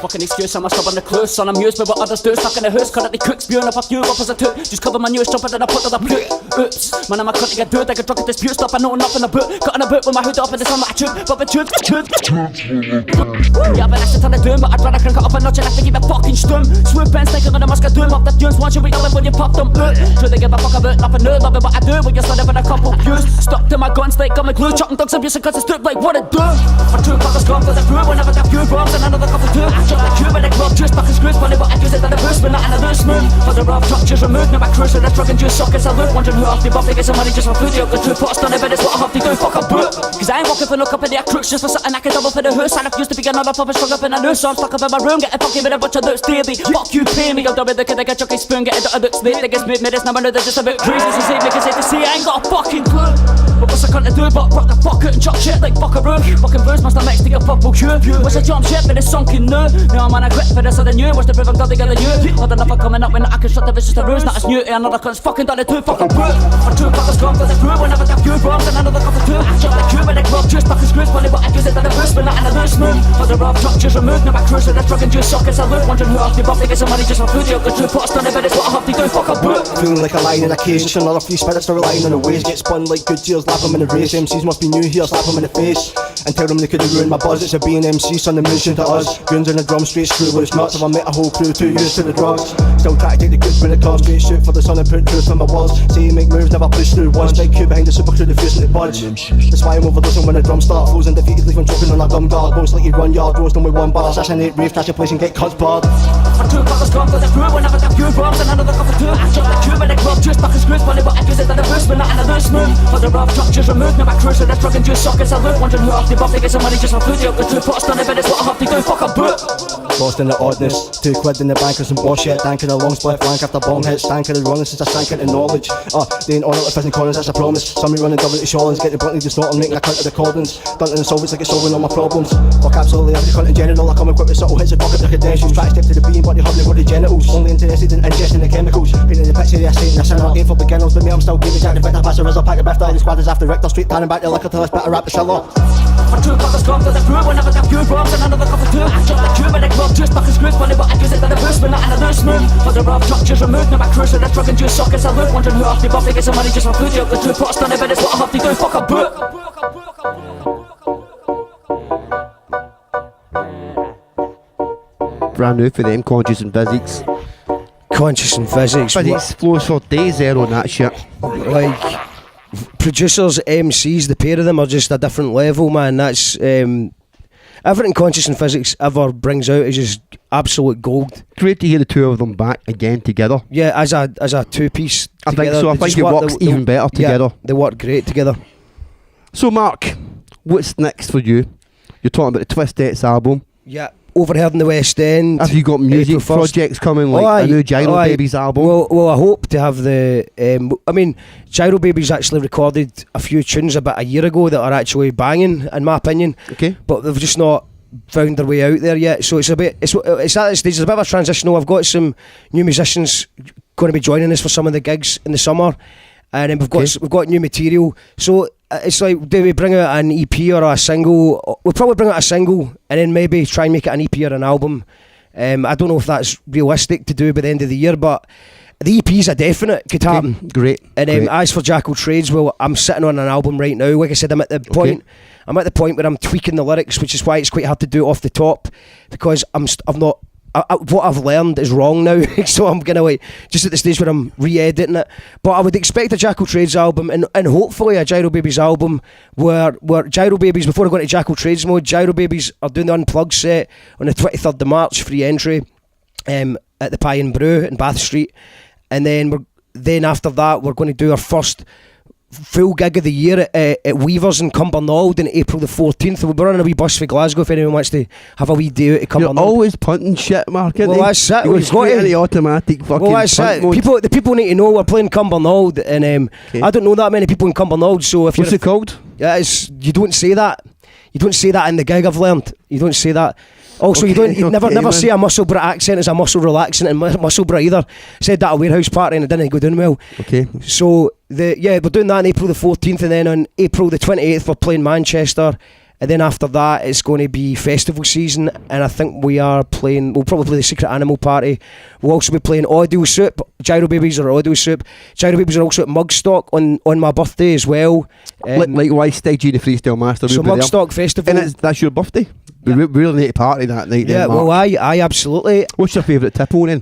Fucking excuse, I'm a stubborn recluse. On amused by what others do, stuck in the house, currently cooks, spewing up a few up as a toot. Just cover my newest jumper, then I put to the plute. Oops, man, I'm a cunt to get dude, I get drunk at dispute, stop, I know enough in the boot. Cut in a boot with my hood up in the sun like a tube, but the tube. Yeah, but that's the ton of doom, but I'd rather crank it up a notch and have to keep it fucking stum. Swoop and stinking on the musk of doom, up the dunes, once you be yelling when you pop them. Sure they give a fuck about nothing new, loving what I do when you're sliding with a couple views. Stuck to my guns, like got my glue, chopping dogs abuse cause it's stoop like what it do. For two fuckers gone for the crew, whenever got few bombs and another couple too. Drop the cube and the club, just fucking screws, funny but I use it in the boost, but not in a loose mood. For the rough truck, just removed, now my cruise with a truck and juice sockets, I look, wondering who off the buff, they get some money just for food, you're good to put us on it, but it's what I have to do, fuck a boot. Cause I ain't walking for no company, I crooks just for something I can double for the hoose. I refuse to be another puppet strung up in a noose, so I'm stuck up in my room, getting fucking with a bunch of looks daily. Fuck you, pay me, I'll double the kid, I get chucky spoon, get into a looks late, they get smooth, me this number, they're just a bit crazy, so save me, cause they see I ain't got a fucking clue. But what's I cunt to do but rock the fuck out and chuck shit like fuck a room. Fucking booze must have mixed to get purple cue. Wish I jump shit but it's sunken new. Now I'm on a grip for this other new. Watch the proof I'm glad together new. Hard enough for coming up when I can shut the vicious the ruse. Not as new to another cunt's fucking done it too fucking brute. For two fuckers gone for the crew. Whenever got few bombs and another couple too. Jump the cube and the club juice fucking screws. Funny but I use it in the boost but not in a loose mood. For the rough truck just removed. Now I cruise with the truck and juice sockets. I look wondering who off the buff. They get some money just for food. You're good to put us done it but it's what I have to do. Fuck a brute. Feeling like a lion in a cage. Just another free spirit still relying on the waves. Get spun like good tears. Laugh them in the race. MCs must be new here, slap them in the face and tell them they could've ruined my buzz. It's a being MC, son, the mention to us. Goons in the drum, straight screw with nuts. If I met a whole crew, too used to the drugs. Still try to take the goods when it comes. Straight shoot for the sun and put truth on my walls. Say you make moves, never push through once. Big Q behind the super crew, refusing to budge. That's why I'm overdosing when the drums start. Flows undefeated, leaving choking on a gum guard. Most like you run yard, roast them with one bar. Assassinate, rave, catch a place and get cuts barred. For two fuckers gone for the crew. Whenever got few bombs and another couple too. Jump the cube and the club, just fucking screws. Funny but I use it in the boost but not in a loose mood. For the rough truck just removed. Now I cruise with the truck and juice sockets. I look wondering who off the buff. They get some money just for food. You're good to put us done it but it's what I have to do. Fuck a brute. Lost in the oddness, 2 quid in the bank and some bullshit. Danking a long split flank after bomb hits. Stanking and running since I stank into knowledge. They ain't on it with fizzy corners, that's a promise. Somebody running double to Shawlands, get the bluntly just not making a cunt of the cordons. Dunting and solvents like it's solving all my problems. Fuck absolutely every cunt in general. I come equipped with subtle hits of pocket their credentials. Try to step to the beam but you haven't got the genitals. Only interested in ingesting the chemicals. Painting the picture of a saint and a sinner. Ain't for beginners but me I'm still giving Jack the Victor. Pass a Rizzle, pack a biff, the squad is after Richter. Straight tanning back the liquor till it's better rap the cellar. For two fuckers gone for the crew. Whenever got few bombs and another couple too. Jump the cube and the club just fucking screws. Funny but I use it in the boost but not in a loose mood. For the rough truck just removed. Now I cruise with the truck and juice sockets. I look wondering who off the buff. They get some money just for food. You're good to put us done it but it's what I have to do. Fuck a brute. Brand new for them, Conscious and Physics. Conscious and Physics. Physics flows for days there on that shit. Like, producers, MCs, the pair of them are just a different level, man. That's everything Conscious and Physics ever brings out is just absolute gold. Great to hear the two of them back again together. Yeah, as a two-piece I together. think so. I think it works even better together. They work great together. So Mark, what's next for you? You're talking about the Twistettes album. Yeah. Overheard in the West End. Have you got music projects coming, like a new Gyro Babies album? Well, I hope to have the. I mean, Gyro Babies actually recorded a few tunes about a year ago that are actually banging, in my opinion. Okay. But they've just not found their way out there yet. So it's a bit. It's at that stage. It's a bit of a transitional. I've got some new musicians going to be joining us for some of the gigs in the summer, and then we've got new material. So. It's like, do we bring out an EP or a single? We'll probably bring out a single and then maybe try and make it an EP or an album. I don't know if that's realistic to do by the end of the year, but the EP's a definite, could happen. Great. And as for Jackal Trades, well, I'm sitting on an album right now. Like I said, I'm at the point where I'm tweaking the lyrics, which is why it's quite hard to do it off the top, because I've not what I've learned is wrong now. So I'm gonna like just at the stage where I'm re-editing it. But I would expect a Jackal Trades album and hopefully a Gyro Babies album where Gyro Babies, before I go into Jackal Trades mode, Gyro Babies are doing the Unplugged set on the 23rd of March, free entry, at the Pie and Brew in Bath Street, and then after that we're going to do our first full gig of the year at Weavers in Cumbernauld on April the 14th. We'll be running a wee bus for Glasgow if anyone wants to have a wee day out at Cumbernauld. You're always punting shit, Mark, well, that's it. You're straight into automatic fucking that's punt it. mode. The people need to know we're playing Cumbernauld, and I don't know that many people in Cumbernauld, so if What's it called? Yeah, you don't say that. You don't say that in the gig, I've learned. You don't say that. Also, you never say a Musselburgh accent as a Musselburgh accent in Musselburgh either. Said that at a warehouse party and it didn't go down well. Okay. So we're doing that on April the 14th, and then on April the 28th we're playing Manchester, and then after that it's going to be festival season, and I think we'll probably play the Secret Animal Party. We'll also be playing Audio Soup. Gyro Babies are Audio Soup. Gyro Babies are also at Mugstock on my birthday as well. Likewise, Steg G, the Freestyle Master. So Mugstock Festival. And that's your birthday? Yeah. We really need to party that night. Yeah, then, Mark. well, I absolutely. What's your favourite tipple then?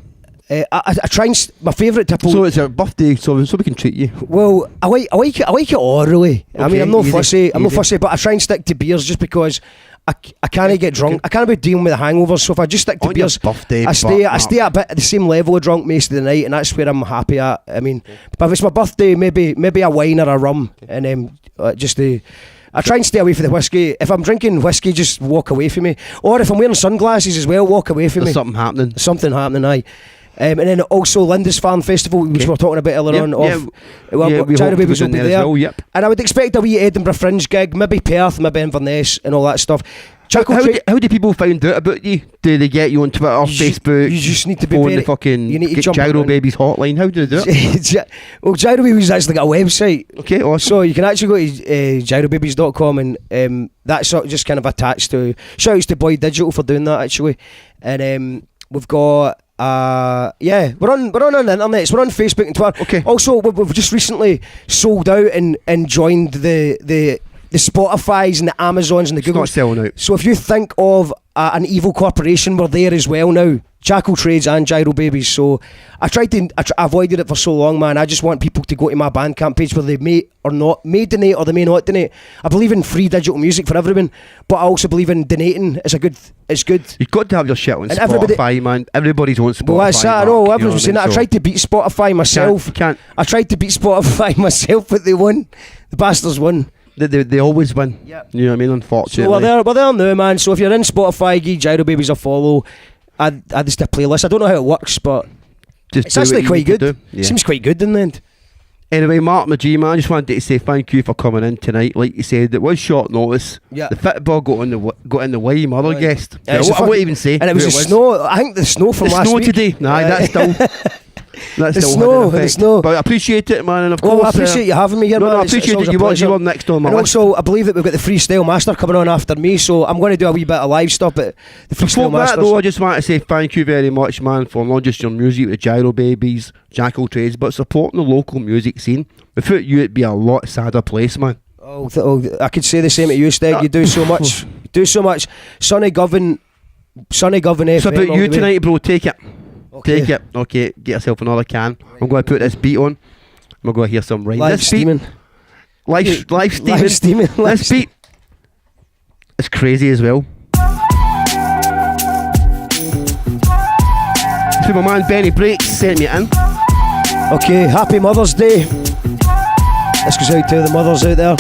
I try and my favourite tipple. So it's your birthday, so we can treat you. Well, I like it all really. Okay, I mean, I'm not fussy. I'm not fussy, but I try and stick to beers just because I can't get drunk. I can't be dealing with the hangovers. So if I just stick to beers, birthday, I stay at the same level of drunk most of the night, and that's where I'm happy at. I mean, but if it's my birthday, maybe a wine or a rum, and I try and stay away from the whiskey. If I'm drinking whiskey, just walk away from me. Or if I'm wearing sunglasses as well, walk away from me. There's something happening. Something happening, aye. And then also Lindisfarne Festival, which we were talking about earlier on. Gyro Babies will be there. Well, yep. And I would expect a wee Edinburgh Fringe gig, maybe Perth, maybe Inverness, and all that stuff. How do people find out about you? Do they get you on Twitter, Facebook? You just need to be the fucking you need to jump Gyro Babies hotline. How do they do it? Well, Gyro Babies actually got a website. Okay, awesome. So you can actually go to gyrobabies.com, and that's sort of just kind of attached to. Shout outs to Boy Digital for doing that actually, and we've got. we're on the internet, so we're on Facebook and Twitter. Okay. Also, we've just recently sold out and joined the Spotify's and the Amazons and the Googles. Not selling out. So if you think of an evil corporation, we're there as well now. Jackal Trades and Gyro Babies. So I avoided it for so long, man. I just want people to go to my Bandcamp page where they may donate or they may not donate. I believe in free digital music for everyone, but I also believe in donating. It's good. You've got to have your shit on Spotify, man. Everybody's on Spotify. Well, that's that. I know. Everyone's saying that. I tried to beat Spotify myself. I tried to beat Spotify myself, but they won. The bastards won. They always win. Yep. You know what I mean? Unfortunately. So we're there now, man. So if you're in Spotify, give Gyro Babies a follow. Add this to a playlist. I don't know how it works, but it's actually quite good. Yeah. Seems quite good in the end. Anyway, Mark McG, man, I just wanted to say thank you for coming in tonight. Like you said, it was short notice. Yeah. The football got in the way, my other guest. I won't even say. And it was the snow. I think the snow from last week. Today. Nah, that's still. That's the snow. But I appreciate it, man. And of course, I appreciate you having me here. No, man. I appreciate that you were next on my list. And also, I believe that we've got the Freestyle Master coming on after me, so I'm going to do a wee bit of live stuff at the Freestyle Master. Though, I just want to say thank you very much, man, for not just your music with Gyro Babies, Jackal Trades, but supporting the local music scene. Without you, it'd be a lot sadder place, man. I could say the same to you, Steg. You do so much. You do so much. Sonny Govan FM. It's about you tonight, bro. Take it. Okay. Take it. Okay, get yourself another can. I'm going to put this beat on. We're going to hear some live steaming. Live steaming. This beat. It's crazy as well. So my man Benny Breaks sent me in. Okay, happy Mother's Day. This goes out to the mothers out there.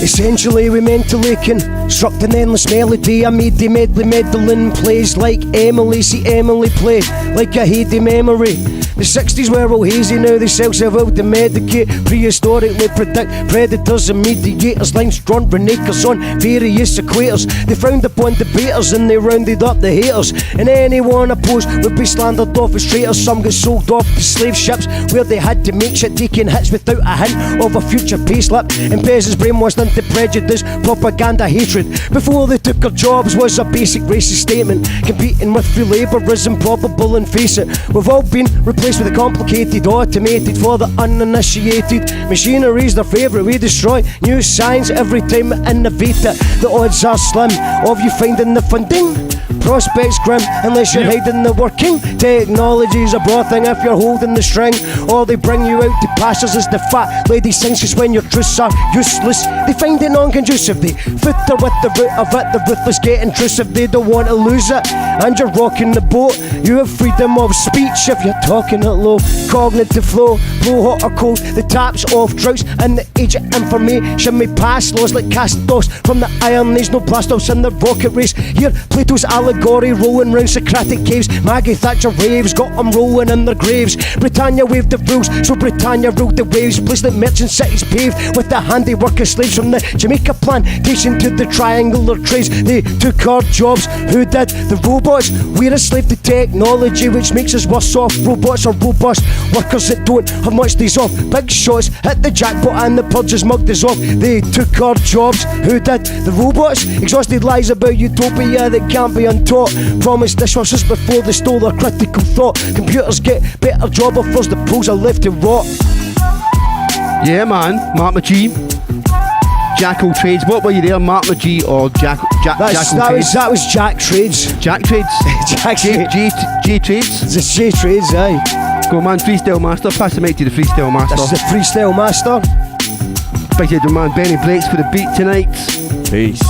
Essentially we mentally construct an endless melody. I made the medley meddling plays like Emily. See Emily play like a hazy memory. The 60s were all hazy, now they self-out to medicate. Prehistorically predict predators and mediators. Lines drawn renegers on various equators. They frowned upon debaters and they rounded up the haters. And anyone opposed would be slandered off as traitors. Some get sold off to slave ships where they had to make shit, taking hits without a hint of a future payslip. And peasants brainwashed into prejudice, propaganda, hatred. Before they took our jobs was a basic racist statement. Competing with free labour is improbable, and face it, we've all been replaced with a complicated, automated for the uninitiated. Machinery's their favourite, we destroy new science every time we innovate it. The odds are slim of you finding the funding. Prospects grim unless you're hiding the working. Technology's a broad thing if you're holding the string. Or they bring you out to pastures as the fat lady sings, cause when your truths are useless they find it non-conducive. They fitter with the root of it, the ruthless get intrusive. They don't want to lose it and you're rocking the boat. You have freedom of speech if you're talking it low. Cognitive flow, blow hot or cold, the taps off droughts and the age of information may pass laws like cast-offs from the iron age. No blast-offs in the rocket race. Here Plato's allegory rolling round Socratic caves. Maggie Thatcher raves got them rolling in their graves. Britannia waved the rules, so Britannia ruled the waves. Place like merchant cities paved with the handiwork of slaves. From the Jamaica plantation to the triangular trades, they took our jobs. Who did? The robots. We're a slave to technology, which makes us worse off. Robots are robust workers that don't have much days off. Big shots hit the jackpot and the purges mugged us off. They took our jobs. Who did? The robots. Exhausted lies about utopia that can't be untaught. Promised dishwashers before they stole their critical thought. Computers get better job offers, the pros are left to rot. Yeah man, Mark McG, Jackal Trades. What were you there, Mark McG or Jackal Trades? That was Jack Trades. Jack Trades? Jack J Trades? It's J Trades, aye. Go man, Freestyle Master, pass the mic to the Freestyle Master. That's the Freestyle Master. Big head man, Benny Blakes for the beat tonight. Peace.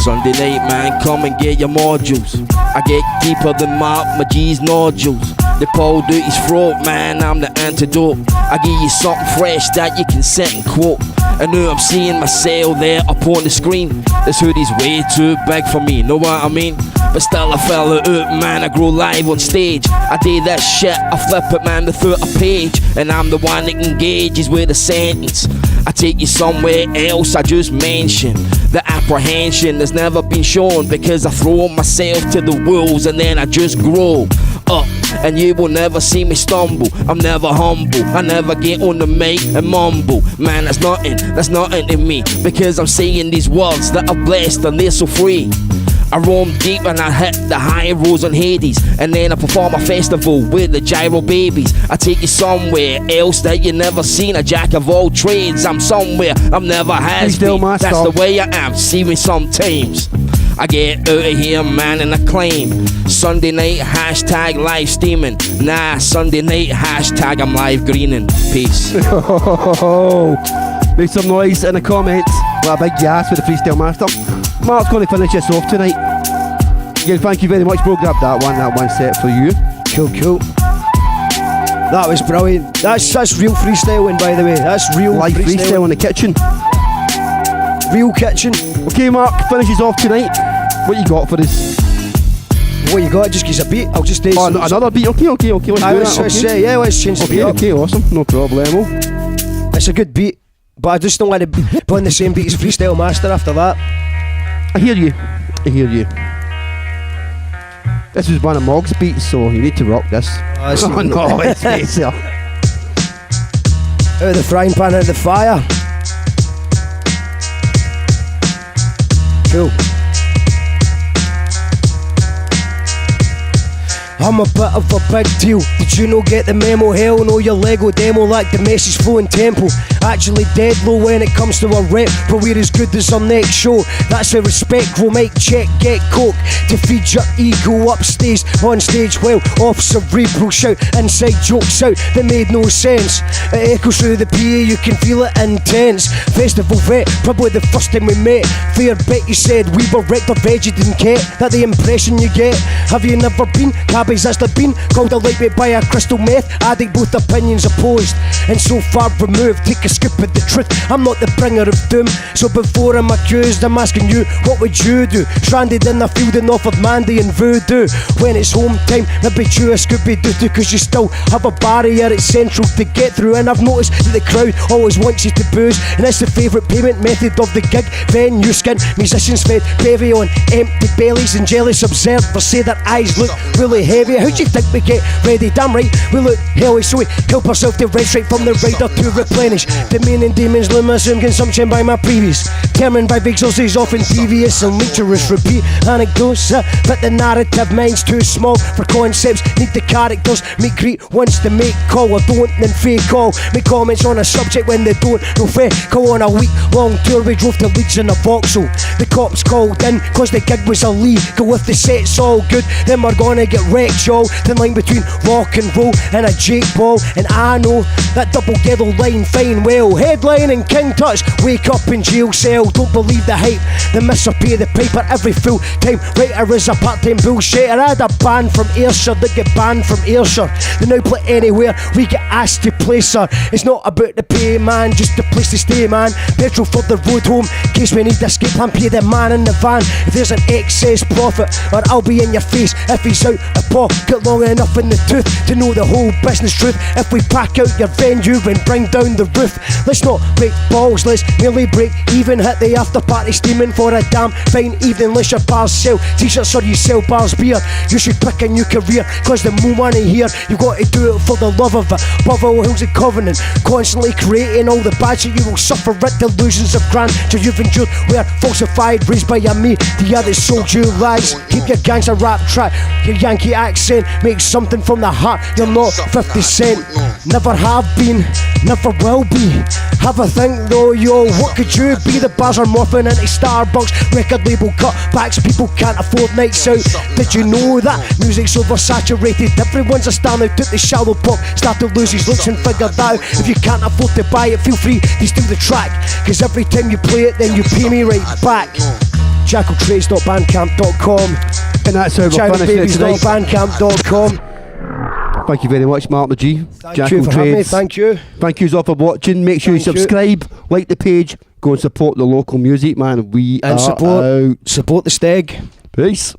Sunday night, man, come and get your modules. I get deeper than Mark McG's nodules. They pulled out his throat, man, I'm the antidote. I give you something fresh that you can set and quote. I know I'm seeing myself there up on the screen. This hoodie's way too big for me, know what I mean? But still I fell out, man, I grow live on stage. I do that shit, I flip it, man, to 30 page. And I'm the one that engages with a sentence. I take you somewhere else, I just mention the apprehension that's never been shown, because I throw myself to the wolves and then I just grow up, and you will never see me stumble. I'm never humble, I never get on the mic and mumble. Man, that's nothing to me, because I'm saying these words that are blessed and they're so free. I roam deep and I hit the high roads on Hades, and then I perform a festival with the gyro babies. I take you somewhere else that you never seen. A jack of all trades, I'm somewhere I've never has been. That's the way I am, see me sometimes. I get out of here, man, and I claim Sunday night, hashtag live steaming. Nah, Sunday night, hashtag I'm live greening. Peace. Make some noise in the comments. What a big gas for the Freestyle Master. Mark's going to finish us off tonight. Again, thank you very much, bro. Grab that one set for you. Cool. That was brilliant. That's real freestyling, by the way. That's real live freestyle in the kitchen. Real kitchen. Okay, Mark, finishes off tonight. What you got for us? What you got? Just gives a beat. I'll just do another beat. Okay. Let's do that. Yeah, let's change the beat. Okay, awesome. No problemo. It's a good beat, but I just don't want to be on the same beat as Freestyle Master after that. I hear you. This is one of Mog's beats, so you need to rock this. Oh no, it's better. Out of the frying pan, out of the fire. Cool. I'm a bit of a big deal. Did you not get the memo? Hell no, your Lego demo like the message flow in tempo. Actually dead low when it comes to a rep, but we're as good as our next show. That's a respect, grow mic check, get coke to feed your ego upstage, on stage, well, off cerebral shout, inside jokes out that made no sense. It echoes through the PA, you can feel it intense. Festival vet, probably the first time we met. Fair bet you said we were wrecked or veggie didn't care. That the impression you get? Have you never been? Cabby's actually been called a lightweight by a crystal meth addict, both opinions opposed and so far removed. Take a scoop of the truth, I'm not the bringer of doom. So before I'm accused, I'm asking you, what would you do? Stranded in a field and offered Mandy and voodoo. When it's home time, maybe chew a Scooby-Doo too, cause you still have a barrier, it's central to get through. And I've noticed that the crowd always wants you to booze, and it's the favourite payment method of the gig. Venue skin, musicians fed bevy on empty bellies, and jealous observers say their eyes look really heavy. gravy. How do you think we get ready? Damn right, we look hellish, so we help ourselves to rest right from the rider to replenish. Demeaning demons loom assume consumption by my previous. Determined by exorcies often devious and lecherous. Repeat anecdotes, but the narrative mind's too small for concepts. Need the characters, make greet wants to make call or don't then fake call. Make comments on a subject when they don't. No fake call on a week long tour. We drove to Leeds in a Vauxhall. The cops called in cause the gig was illegal. If the set's all good, then we're gonna get wrecked, y'all. The line between rock and roll and a Jake ball. And I know that double yellow line fine well. Headline and King Touch, wake up in jail cell. Don't believe the hype, the misser pay the paper every full time writer is a part-time bullshitter. I had a band from Ayrshire that get banned from Ayrshire. They now play anywhere we get asked to play, sir. It's not about the pay, man, just the place to stay, man. Petrol for the road home, in case we need to escape and pay the man in the van. If there's an excess profit, or I'll be in your face if he's out of pocket long enough in the tooth to know the whole business truth. If we pack out your venue and bring down the roof, let's not break balls, let's merely break even. Hit the after party steaming for a damn fine evening. Unless your bars sell t-shirts or you sell bars beer, you should pick a new career, cause the more money here, you got to do it for the love of it. Above all hills and covenant, constantly creating all the bad shit you will suffer at. Delusions of grandeur you've endured were falsified, raised by a media that sold you lies. Keep your gangster rap track, your Yankee accent, make something from the heart. You're not 50 Cent, never have been, never will be. Have a think though, yo, what could you be? The bars are morphing into Starbucks, record label cutbacks, people can't afford nights out. Did you know that music's oversaturated? Everyone's a star now, took the shallow pop, start to lose his looks and figure that out. If you can't afford to buy it, feel free to steal the track, cause every time you play it then you pay me right back. JackalTrades.bandcamp.com, and that's how we're finished tonight. ChinaBabies.bandcamp.com. Thank you very much, Mark McG. Thank you for having me, thank you. Thank yous all for watching. Make sure you subscribe, like the page, go and support the local music, man. We and are support out. Support the Steg. Peace.